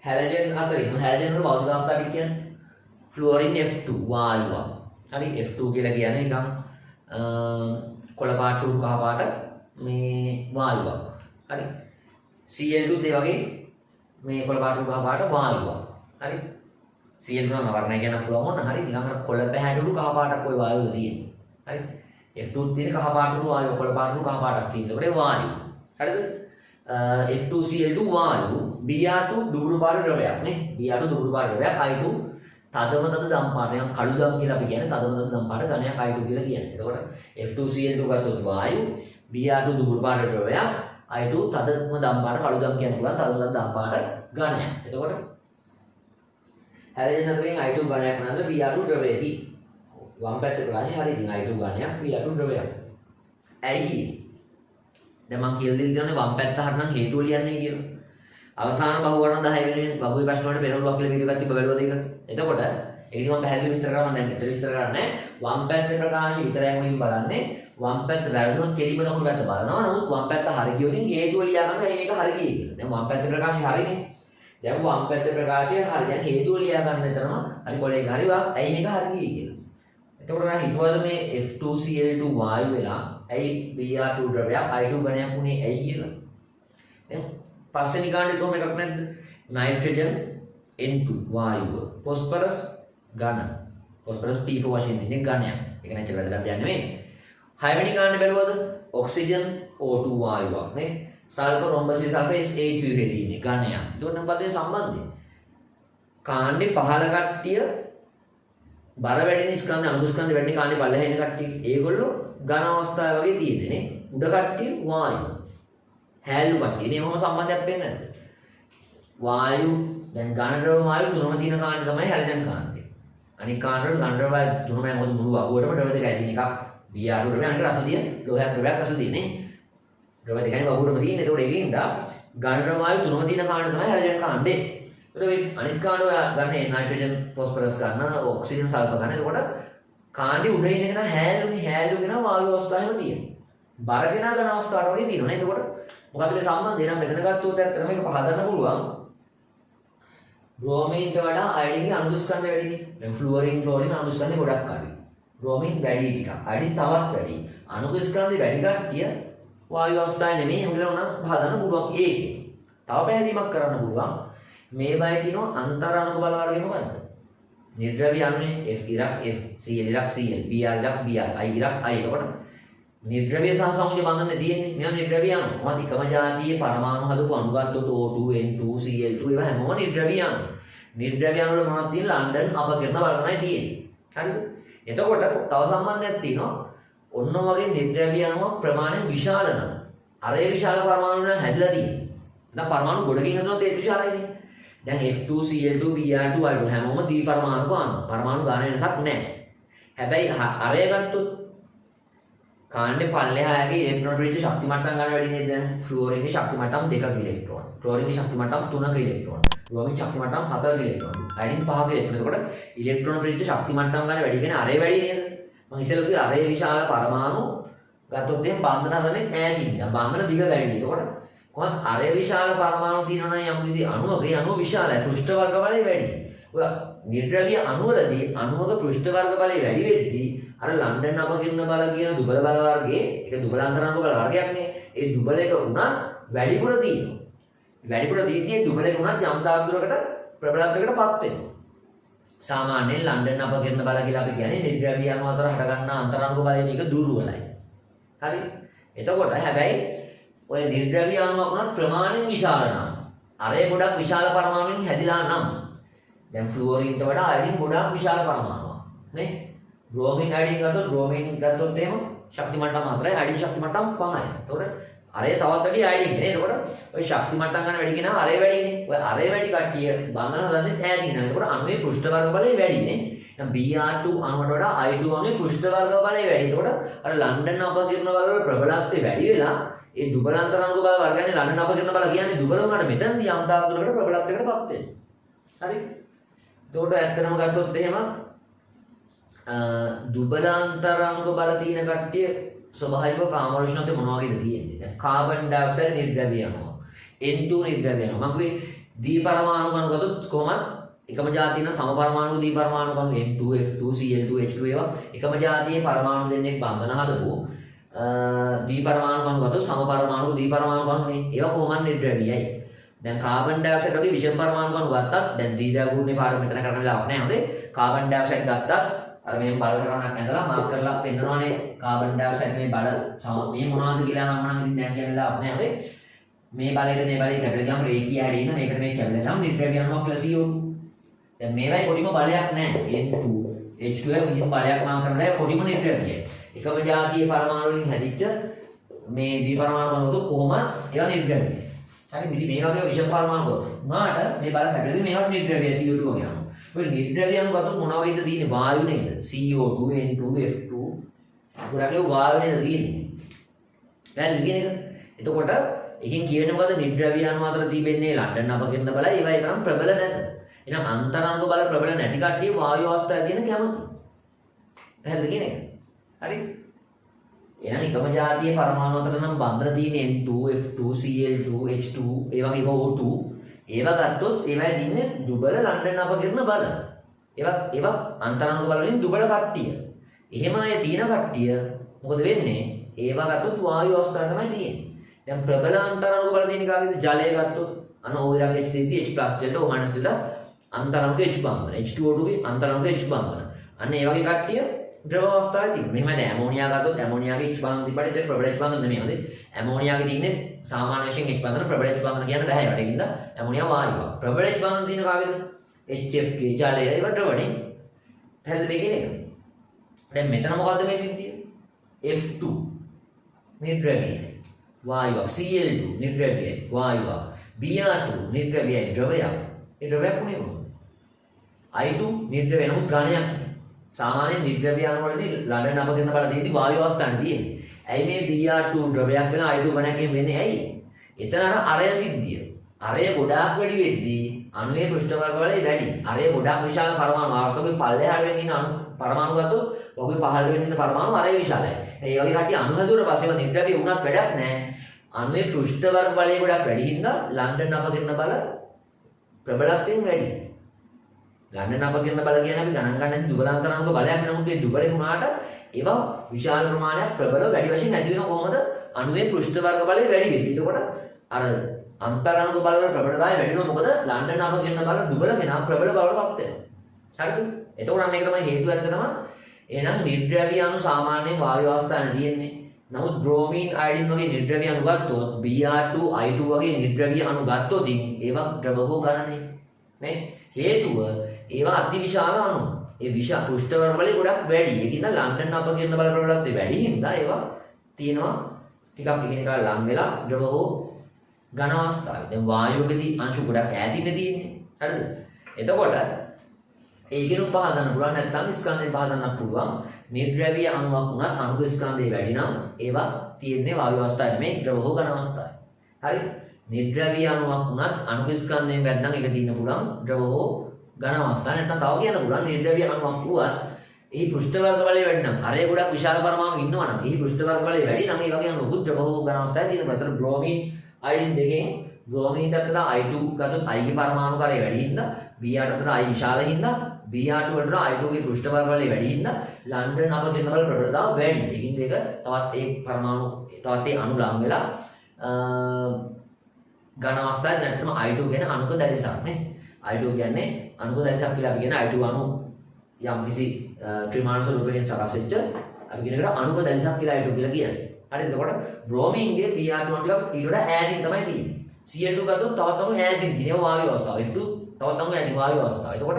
හැලජන් අතරින් හැලජන් වල භෞතික අවස්ථා ටික කියන්නේ ෆ්ලුවරින් F2 වායුව. හරි F2 කියලා කියන්නේ නිකන් කොළ පාට උරු කහ පාට මේ වායුවක්. හරි Cl2 ඒ වගේ මේ කොළ පාට උරු කහ පාට වායුවක්. හරි Cl2 නම් වර්ණය කියන්න පුළුවන් මොන හරි නිකන් කොළ පැහැට උරු කහ පාටක් ওই වායුව තියෙන්නේ. හරි F2 තියෙන කහ පාටු වායුව කොළ පාටු කහ පාටක් තියෙනවා. ඒකට වායු. හරිද? F2Cl2 වායු, Br2 දුඹුරු පාට ද්‍රවයක් නේ. Br2 දුඹුරු පාට ද්‍රවයක්, I2 තදම තද දම් පාටයක්, කළු දම් කියලා අපි කියන්නේ තදම තද දම් පාට ඝනයක් I2 කියලා කියන්නේ. එතකොට F2Cl2 ගත්තොත් වායු, Br2 දුඹුරු පාට ද්‍රවයක්, I2 තදම දම් පාට කළු දම් කියන්න පුළුවන් තදම තද දම් පාට ඝනයක්. එතකොට හැලෙන අතරින් I2 ඝනයක් නේද Br2 ද්‍රවයේදී වම් පැත්තේ ප්‍රකාශය හරි ඉතින් I2 ඝනයක් Br2 ද්‍රවයක්. ඇයි? දැන් මම කියලා දෙන්නේ වම් පැත්ත හරිනම් හේතුව ලියන්නේ කියලා. අවසාන බහුවර්ණ 10 වෙනුවෙන් බහුවේ ප්‍රශ්න වලට පෙරළුවක් කියලා වීඩියෝ එකක් තිබ්බ බැලුවද ඒක? එතකොට ඒකදී මම පැහැදිලිව විස්තර කරනවා. මම දැන් මෙතන විස්තර කරන්නේ වම් පැත්තේ ප්‍රකාශය විතරයි මුලින් බලන්නේ. වම් පැත්ත වැරදුනොත් කෙලිම දකුණු පැත්ත බලනවා. නමුත් වම් පැත්ත හරි ගියොත් හේතුව ලියා ගන්න එයි මේක හරි ගියේ කියලා. දැන් වම් පැත්තේ ප්‍රකාශය හරිනේ. දැන් වම් පැත්තේ ප්‍රකාශය හරි. දැන් හේතුව ලියා ගන්න එතනම හරි කොලේ හරි ඇයි මේක හරි ගියේ කියලා. එතකොට මම හිතුවද මේ F2Cl2 වායු වෙලා ඇයි Br2 ද්‍රවයක් I2 ඝනයක් උනේ ඇයි කියලා. දැන් පස්වෙනි කාණ්ඩේ කොහොම එකක් නැද්ද? නයිට්‍රජන් N2 වායුව, ෆොස්ෆරස් ඝන. ෆොස්ෆරස් P4 වශයෙන් තියෙන ඝනයක්. ඒක නැචරල් වැදගත් දෙයක් නෙමෙයි. හයවෙනි කාණ්ඩේ බැලුවද? ඔක්සිජන් O2 වායුවක් නේ. සල්ෆර් රොම්බසි සල්ෆර් S8 එකේ තියෙන ඝනයක්. ඒකට නම් පදේ සම්බන්ධය. කාණ්ඩේ පහළ කට්ටිය බර වැඩින ස්කන්ධ අණු ස්කන්ධ වැඩින කාණ්ඩේ පල්ලෙහා ඉන්න කට්ටිය ඒගොල්ලෝ ඝන අවස්ථාව වගේ තියෙන්නේ නේ. උඩ කට්ටිය වායු. හැලු කට්ටිය නේ මොහොම සම්බන්ධයක් වෙන්නේ නැද්ද? වායු දැන් ඝන ද්‍රව වායු තුනම තියෙන කාණ්ඩේ තමයි හැලජන් කාණ්ඩේ. අනික කාණ්ඩවල ඝන ද්‍රව වායු තුනම මොකද මුළු අගුවටම ද්‍රව දෙකයි තියෙන එකක්. Br2 ද්‍රවය අනික රසදිය ලෝහයක් ද්‍රවයක් රසදිය නේ. ද්‍රව දෙකයි අගුවටම තියෙන්නේ. ඒතකොට ඒකින්ද ඝන ද්‍රව වායු තුනම තියෙන කාණ්ඩේ තමයි හැලජන් කාණ්ඩේ. ඒතකොට අනිත් කාණ්ඩ ගන්න නයිට්‍රජන් ෆොස්ෆරස් ගන්න ඔක්සිජන් සල්ෆර් ගන්න. එතකොට කාණ්ඩේ උඩ ඉන්න කෙනා හැලුගෙන වායු අවස්ථාවෙම තියෙනවා. බර කෙනා ඝන අවස්ථාවට වගේ තියෙනවා නේ. එතකොට මොකක්ද මේ සම්බන්ධය? නම් මෙතන ගත්තොත් ඇත්තටම මේක පහදන්න පුළුවන්. බ්‍රෝමීන්ට වඩා අයඩින්ගේ අණු ස්කන්ධ වැඩිනේ. දැන් ෆ්ලුවරින් ක්ලෝරින් අණු ස්කන්ධ ගොඩක් අඩුයි. බ්‍රෝමීන් වැඩි ටිකක්. අයඩින් තවත් වැඩි. අණු ස්කන්ධ වැඩි කට්ටිය වායු අවස්ථාවේ නෙමෙයි හැමෝම නම් පහදන්න පුළුවන් ඒකේ. තව පැහැදීමක් කරන්න පුළුවන්. මේ බය තියෙනවා අන්තර් අණු බල වර්ගය මොකද්ද? නිර්ද්‍රව්‍ය අණුනේ F ඉරක් F Cl ඉරක් Cl Br ඉරක් Br I ඉරක් I. එතකොට නිර්ද්‍රව්‍ය සහ සංයෝජ බන්ධන තියෙන්නේ. මේවා නිර්ද්‍රව්‍ය අණු. මොකද එකම ජාතියේ පරමාණු හදපු අණු ගත්තොත් O2 N2 Cl2 ඒවා හැමෝම නිර්ද්‍රව්‍ය අණු. නිර්ද්‍රව්‍ය අණු වල මොනවද තියෙන්නේ? ලන්ඩන් අපකිරණ වර්ගණයි තියෙන්නේ. හරිද? එතකොට තව සම්බන්ධයක් තියෙනවා. ඔන්න වගේ නිර්ද්‍රව්‍ය අණුවක් ප්‍රමාණය විශාල නම් අරේ විශාල පරමාණු වල හැදිලා තියෙන්නේ. දැන් පරමාණු ගොඩකින් හදනොත් ඒක විශාලයිනේ. දැන් F2Cl2 Br2 I2 හැමෝම ද්වි පරමාණු අණු. පරමාණු ගාන වෙනසක් නැහැ. හැබැයි අරය ගත්තොත් කාණ්ඩේ පල්ලෙහාගේ ඉලෙක්ට්‍රෝන ප්‍රීති ශක්ති මට්ටම් ගන්න වැඩි නේද? දැන් ෆ්ලුවරින් ගේ ශක්ති මට්ටම් 2ක ඉලෙක්ට්‍රෝන. ක්ලෝරින් ගේ ශක්ති මට්ටම් 3ක ඉලෙක්ට්‍රෝන. බ්‍රෝමින් ශක්ති මට්ටම් 4ක ඉලෙක්ට්‍රෝන. අයඩින් 5ක ඉලෙක්ට්‍රෝන. එතකොට ඉලෙක්ට්‍රෝන ප්‍රීති ශක්ති මට්ටම් ගන්න වැඩි කියන්නේ අරේ වැඩි නේද? මම ඉස්සෙල්ලා කිව්වා අරේ විශාල පරමාණු ගත්තොත් එහෙනම් බන්ධන හදන්නේ ඈතින්. දැන් බන්ධන දිග වැඩි. එතකොට කොහොමද අරේ විශාල පරමාණු තියෙනවා නම් යම් කිසි අණුවක ඒ අණුව විශාලයි. පෘෂ්ඨ වර්ග බලය වැඩි. ඔය නිර්ද්‍රව්‍ය අණුවලදී අණුවක පෘෂ්ඨ වර්ග බලය වැඩි වෙද්දී අර ලන්ඩන් අපකිරණ බල කියන දුබල බල වර්ගයේ ඒක දුබලාන්තරාංග බල වර්ගයක් නේ. ඒ දුබල එක උනත් වැඩිපුර තියෙනවා. වැඩිපුර තියෙද්දී දුබල එක උනත් යම් තාක් දුරකට ප්‍රබලත්වයකටපත් වෙනවා. සාමාන්‍යයෙන් ලන්ඩන් අපකිරණ බල කියලා අපි කියන්නේ නිර්ද්‍රව්‍ය අණු අතර හට ගන්නා අන්තරාංග බලය මේක දුර්වලයි. හරි. එතකොට හැබැයි ඔය නිර්ද්‍රව්‍ය අණුවක් උනත් ප්‍රමාණයෙන් විශාල නම් අරේ ගොඩක් විශාල පරමාණුන් හැදිලා නම් දැන් ෆ්ලුවරින්ට වඩා අයඩින් ගොඩක් විශාල පරමාණුවක් නේ. බ්‍රෝමින් අයඩින් ගත්තොත් එහෙම ශක්ති මට්ටම් 4යි අයඩින් ශක්ති මට්ටම් 5යි. එතකොට අරේ තවත් වැඩි අයඩින් නේ. එතකොට ඔය ශක්ති මට්ටම් ගන්න වැඩි කෙනා අරේ වැඩිනේ. ඔය අරේ වැඩි කට්ටිය බන්ධන හදන්නේ ඈතින් නේද. එතකොට අණුවේ පෘෂ්ඨ වර්ග බලය වැඩිනේ. දැන් Br2 අණුවට වඩා I2 අණුවේ පෘෂ්ඨ වර්ග බලය වැඩි. එතකොට අර ලන්ඩන් අපකිරණ බල වල ප්‍රබලත්වය වැඩි වෙලා ඒ දුබලාන්තරාංග බල වර්ගයන්නේ ලන්ඩන් අපකිරණ බල කියන්නේ දුබල වුණාට මෙතනදී යම් තාක් දුරකට ප්‍රබලත්වයකටපත් වෙනවා. හරි. එතකොට ඇත්තටම ගත්තොත් එහෙම දුබලාන්තරාංග බල තියෙන කට්ටිය ස්වභාවිකව කාමෝෂණත්වය මොනවා වගේද තියෙන්නේ? දැන් කාබන් ඩයොක්සයිඩ් නිර්ද්‍රව්‍ය යනවා. N2 නිර්ද්‍රව්‍ය යනවා. මම කිව්වේ දී පරමාණු ගන්න ගත්තොත් කොහොමද එකම ජාතිය නම් සම පරමාණු දී පරමාණු ගන්න N2 F2 Cl2 H2 ඒවා එකම ජාතියේ පරමාණු දෙන්නෙක් බන්ධන හදපු දී පරමාණු ගන්න ගත්තොත් සම පරමාණු දී පරමාණු ගන්නනේ. ඒවා කොහොමද නිර්ද්‍රව්‍යයි? දැන් කාබන් ඩයොක්සයිඩ් වගේ විෂම පරමාණු ගන්න ගත්තත් දැන් දී ද්‍රව්‍යුනේ පාඩම මෙතන කරන්න වෙලාවක් නැහැ හොඳේ. කාබන් ඩයොක්සයිඩ් ගත්තත් අර මේ බල සටහනක් ඇඳලා මාක් කරලා පෙන්නනවානේ කාබන් ඩයොක්සයිඩ් මේ බල මේ මොනවද කියලා නම් මම ඉතින් දැන් කියන්න වෙලාවක් නැහැ හොඳේ. මේ බලයට මේ බලය කැපිලා ගියාම රේඛීය හැදෙන්න මේකට මේ කැපිලා ගියාම නිර්ද්‍රව්‍ය යනවා CO2. දැන් මේවයි පොඩිම බලයක් නැහැ. N2 H2 කිසිම බලයක් මාක් කරන්න බෑ පොඩිම නිර්ද්‍රව්‍යයි. එකම ජාතියේ පරමාණු වලින් හැදිච්ච මේ දී පරමාණු වලට කොහොම ඒවා නිර්ද්‍රව්‍යයි. හරි ඉතින් මේ වගේ විෂම පරමාණු උනාට මේ බල කැපිලා මේවා නිර්ද්‍රව්‍යයි CO2 වගේ යනවා. ඔය නිර්ද්‍රව්‍ය යන ගත්තොත් මොනවා වගේද තියෙන්නේ? වායු නේද? CO2 N2 F2 ගොඩක් ඒවා වායු නේද තියෙන්නේ. වැල් කියන එක. එතකොට එකෙන් කියවෙන්නේ මොකද? නිර්ද්‍රව්‍ය අණු අතර තිබෙන්නේ ලන්ඩන් අපකිරණ බලය ඒවා තරම් ප්‍රබල නැත. එහෙනම් අන්තරාංග බල ප්‍රබල නැති කට්ටිය වායු අවස්ථාවේ තියෙන කැමති. පැහැදිලි කියන එක. හරි. එහෙනම් එකම ජාතියේ පරමාණු අතර නම් බන්ධන තියෙන්නේ N2 F2 Cl2 H2 ඒ වගේ O2 ඒවා ගත්තොත් ඒවයි තින්නේ දුබල ලන්ඩන් අපකිරණ බල. ඒවා අන්තරාංග බල වලින් දුබල කට්ටිය. එහෙම අය තියෙන කට්ටිය මොකද වෙන්නේ? ඒවා ගත්තොත් වායු අවස්ථාව තමයි තියෙන්නේ. දැන් ප්‍රබල අන්තරාංග බල තියෙන කාගේද? ජලය ගත්තොත් අන O විරාග H3 H+ දෙන්න O- දෙන්න අන්තරාංග H බන්ධන. H2O2 ගේ අන්තරාංග H බන්ධන. අන්න ඒ වගේ කට්ටිය ද්‍රව අවස්ථාවේ තියෙනවා. මෙහෙම දැන් ඇමෝනියා ගත්තොත් ඇමෝනියාගේ H බන්ධන තිබ්බට ඒක ප්‍රබල H බන්ධන නෙමෙයි හොඳේ. ඇමෝනියාගේ තියෙන්නේ සාමාන්‍ය වශයෙන් H බන්ධන ප්‍රබල H බන්ධන කියන්න බෑ ඒකට. ඒකින්ද ඇමෝනියා වායුව. ප්‍රබල H බන්ධන තියෙන කාගේද? HFK ජලය ඒව ද්‍රවණේ. පැහැදිලි මේ කියන එක. දැන් මෙතන මොකද්ද මේ සිද්ධිය? F2 නිර්ද්‍රව්‍යයි. වායුව. Cl2 නිර්ද්‍රව්‍යයි. වායුව. Br2 නිර්ද්‍රව්‍යයි ද්‍රවයක්. ඒ ද්‍රවයක් උනේ කොහොමද? I2 නිර්ද්‍රව්‍ය නමුත් ඝණයක්. සාමාන්‍ය නිර්ද්‍රව්‍ය අණුවලදී ලන්ඩන් අපකිරණ බල දෙද්දී වායු අවස්ථාවක් තියෙන්නේ. ඇයි මේ Br2 ද්‍රවයක් වෙන I2 ඝණයක් වෙන්නේ ඇයි? එතන අරය සිද්ධිය. අරය ගොඩාක් වැඩි වෙද්දී අණුවේ පෘෂ්ඨ වර්ග බලය වැඩි. අරය ගොඩාක් විශාල පරමාණු ආර්ථකේ පල්ලෙහාට වෙන්න ඉන්න අණු පරමාණු ගත්තොත් ඔහුගේ පහළ වෙන්න ඉන්න පරමාණු අරය විශාලයි. ඒ වගේ කට්ටිය අණු හැදුවට පස්සේ නිර්ද්‍රව්‍ය වුණත් වැඩක් නැහැ. අණුවේ පෘෂ්ඨ වර්ග බලය ගොඩක් වැඩි හින්දා ලන්ඩන් අපකිරණ බල ප්‍රබලත්වයෙන් වැඩි. ලන්ඩන් අපකිරණ බල කියන්නේ අපි ගණන් ගන්න දුබලාන්තරාංග බලයක්. නමුත් මේ දුබලේ වුණාට ඒවා විශාල ප්‍රමාණයක් ප්‍රබල වැඩි වශයෙන් ඇති වෙන කොහොමද? අණුවේ පෘෂ්ඨ වර්ග බලය වැඩි වෙද්දී. එතකොට අර අන්තරාංග බල වල ප්‍රබලතාවය වැඩි වෙනවා. මොකද ලන්ඩන් අපකිරණ බල දුබල කෙනා ප්‍රබල බවටපත් වෙනවා. හරිද? එතකොට අන්න ඒක තමයි හේතුව ඇත්තටම. එහෙනම් නිර්ද්‍රව්‍ය අණු සාමාන්‍යයෙන් වායු අවස්ථාවේ තියෙන්නේ. නමුත් බ්‍රෝමීන් අයඩින් වගේ නිර්ද්‍රව්‍ය අණු ගත්තොත් Br2 I2 වගේ නිර්ද්‍රව්‍ය අණු ගත්තොත් ඒවා ද්‍රව හෝ ඝනනේ නේ. හේතුව ඒවා අතිවිශාල අණු. ඒ විශාල පෘෂ්ඨ වර්ග බලය ගොඩක් වැඩි. ඒකින්ද ලන්ඩන් අපකිරණ බල ප්‍රබලත්වය වැඩි හින්දා ඒවා තියෙනවා ටිකක් එකිනෙකා ලං වෙලා ද්‍රව හෝ ඝන අවස්ථාවේ. දැන් වායුවකදී අංශු ගොඩක් ඈතින් තියෙන්නේ. හරිද? එතකොට ඒකෙනුත් පහදන්න පුළුවන් නැත්නම් ස්කන්ධයෙන් පහදන්නත් පුළුවන්. නිර්ද්‍රව්‍ය අණුවක් උනත් අණුක ස්කන්ධය වැඩි නම් ඒවා තියෙන්නේ වායු අවස්ථාවේ මේ ද්‍රව හෝ ඝන අවස්ථාවේ. හරි? නිර්ද්‍රව්‍ය අණුවක් උනත් අණුක ස්කන්ධයෙන් වැඩි නම් ඒක තියෙන්න පුළුවන් ද්‍රව හෝ ඝන අවස්ථාව. නැත්නම් තව කියන්න පුළුවන් නිර්ද්‍රව්‍ය අණුවක් වුවත් එහි පෘෂ්ඨ වර්ග බලය වැඩි නම් අරේ ගොඩක් විශාල පරමාණු ඉන්නවා නම් එහි පෘෂ්ඨ වර්ග බලය වැඩි නම් ඒ වගේ අණු ද්‍රව හෝ ඝන අවස්ථාවේ තියෙනවා. ඒතර බ්‍රෝමීන් අයින් දෙකෙන් බ්‍රෝමීන් අතර I2 ගත්තොත් I ගේ පරමාණු කාර්යය වැඩි හින්දා Br අතර I විශාල හින්දා Br2 වලට I2 ගේ පෘෂ්ඨ වර්ග බලය වැඩි හින්දා ලන්ඩන් අපකිරණ බල ප්‍රබලතාව වැඩි. ඒකින් දෙක තවත් ඒ පරමාණු තවත් ඒ අණු ලං වෙලා ඝන අවස්ථාවේ නැත්නම් I2 කියන්නේ අණුක දැරිසක් නේ. I2 කියන්නේ අණුක දැරිසක් කියලා අපි කියන I2 අණු යම් කිසි ත්‍රිමාන ස්වරූපයෙන් සකස් වෙච්ච අපි කියන එකට අණුක දැරිසක් කියලා I2 කියලා කියන්නේ. හරිද? එතකොට බ්‍රෝමීන්ගේ Br2 ටිකක් ඊට වඩා ඈතින් තමයි තියෙන්නේ. Cl2 ගත්තොත් තවත් අණු ඈතින් තියෙනවා වායු අවස්ථාව. F2 තවත් අණු ඈතින් වායු අවස්ථාව. එතකොට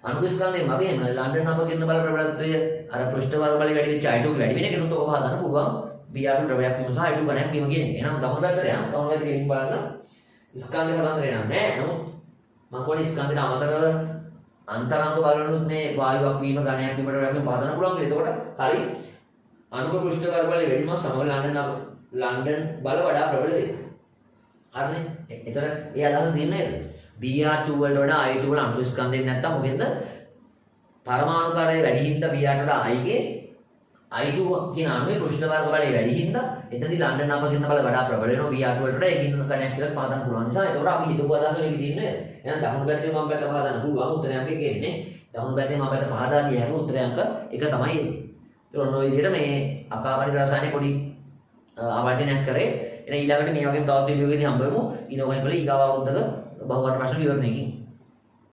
අණුක ස්කන්ධයෙන් වගේම ලන්ඩන් අපකිරණ බල ප්‍රබලත්වය අර පෘෂ්ඨ වර්ග බලය වැඩි වෙච්ච I2 වැඩි වෙන කෙනුත් ඔබ හදන්න පුළුවන්. Br2 ද්‍රවයක් වීම සහ I2 ඝනයක් වීම කියන එක. එහෙනම් දකුණු පැත්තට යන්න. දකුණු පැත්තේ ගෙලින් බලන්න. ස්කන්ධ කතන්දරේ නෑ. නමුත් මම කියන්නේ ස්කන්ධයට අමතරව අන්තරාංග බලනුත් මේ වායුවක් වීම ඝනයක් වීමට වඩා පහදන්න පුළුවන්. එතකොට හරි අණුක පෘෂ්ඨ වර්ග බලය වැඩිම සමග ලන්ඩන් බල වඩා ප්‍රබල වෙනවා. හරිනේ? එතකොට ඒ අදහස තියෙන්නේ නේද? Br2 වලට වඩා I2 වල අණු ස්කන්ධයෙන් නැත්තම් මොකෙන්ද? පරමාණු කාර්යය වැඩි හින්දා Br වලට I ගේ I2 කියන අණුවේ පෘෂ්ඨ වර්ග බලය වැඩි හින්දා එතනදී ලන්ඩන් අපකිරණ බල වඩා ප්‍රබල වෙනවා Br2 වලට ඒකින් ඝනයක් කියලා පහදන්න පුළුවන් නිසා එතකොට අපි හිතපු අදහස මේක තියෙන්නේ. එහෙනම් දකුණු පැත්තේ මම පැත්ත පහදන්න පුළුවන් උත්තරයක් කියන්නේ. දකුණු පැත්තේ මම පැත්ත පහදා දිය හැකි උත්තරයක් එක තමයි එන්නේ. ඒක ඔන්න ඔය විදිහට මේ අකාපරික රසායනයේ පොඩි ආවර්ජනයක් කරේ. එහෙනම් ඊළඟට මේ වගේම තවත් වීඩියෝ එකකින් හම්බ වෙමු. ඉනෝගනික් වල ඊගාව අවුරුද්දක බහුවර්ණ ප්‍රශ්න විවරණයකින්.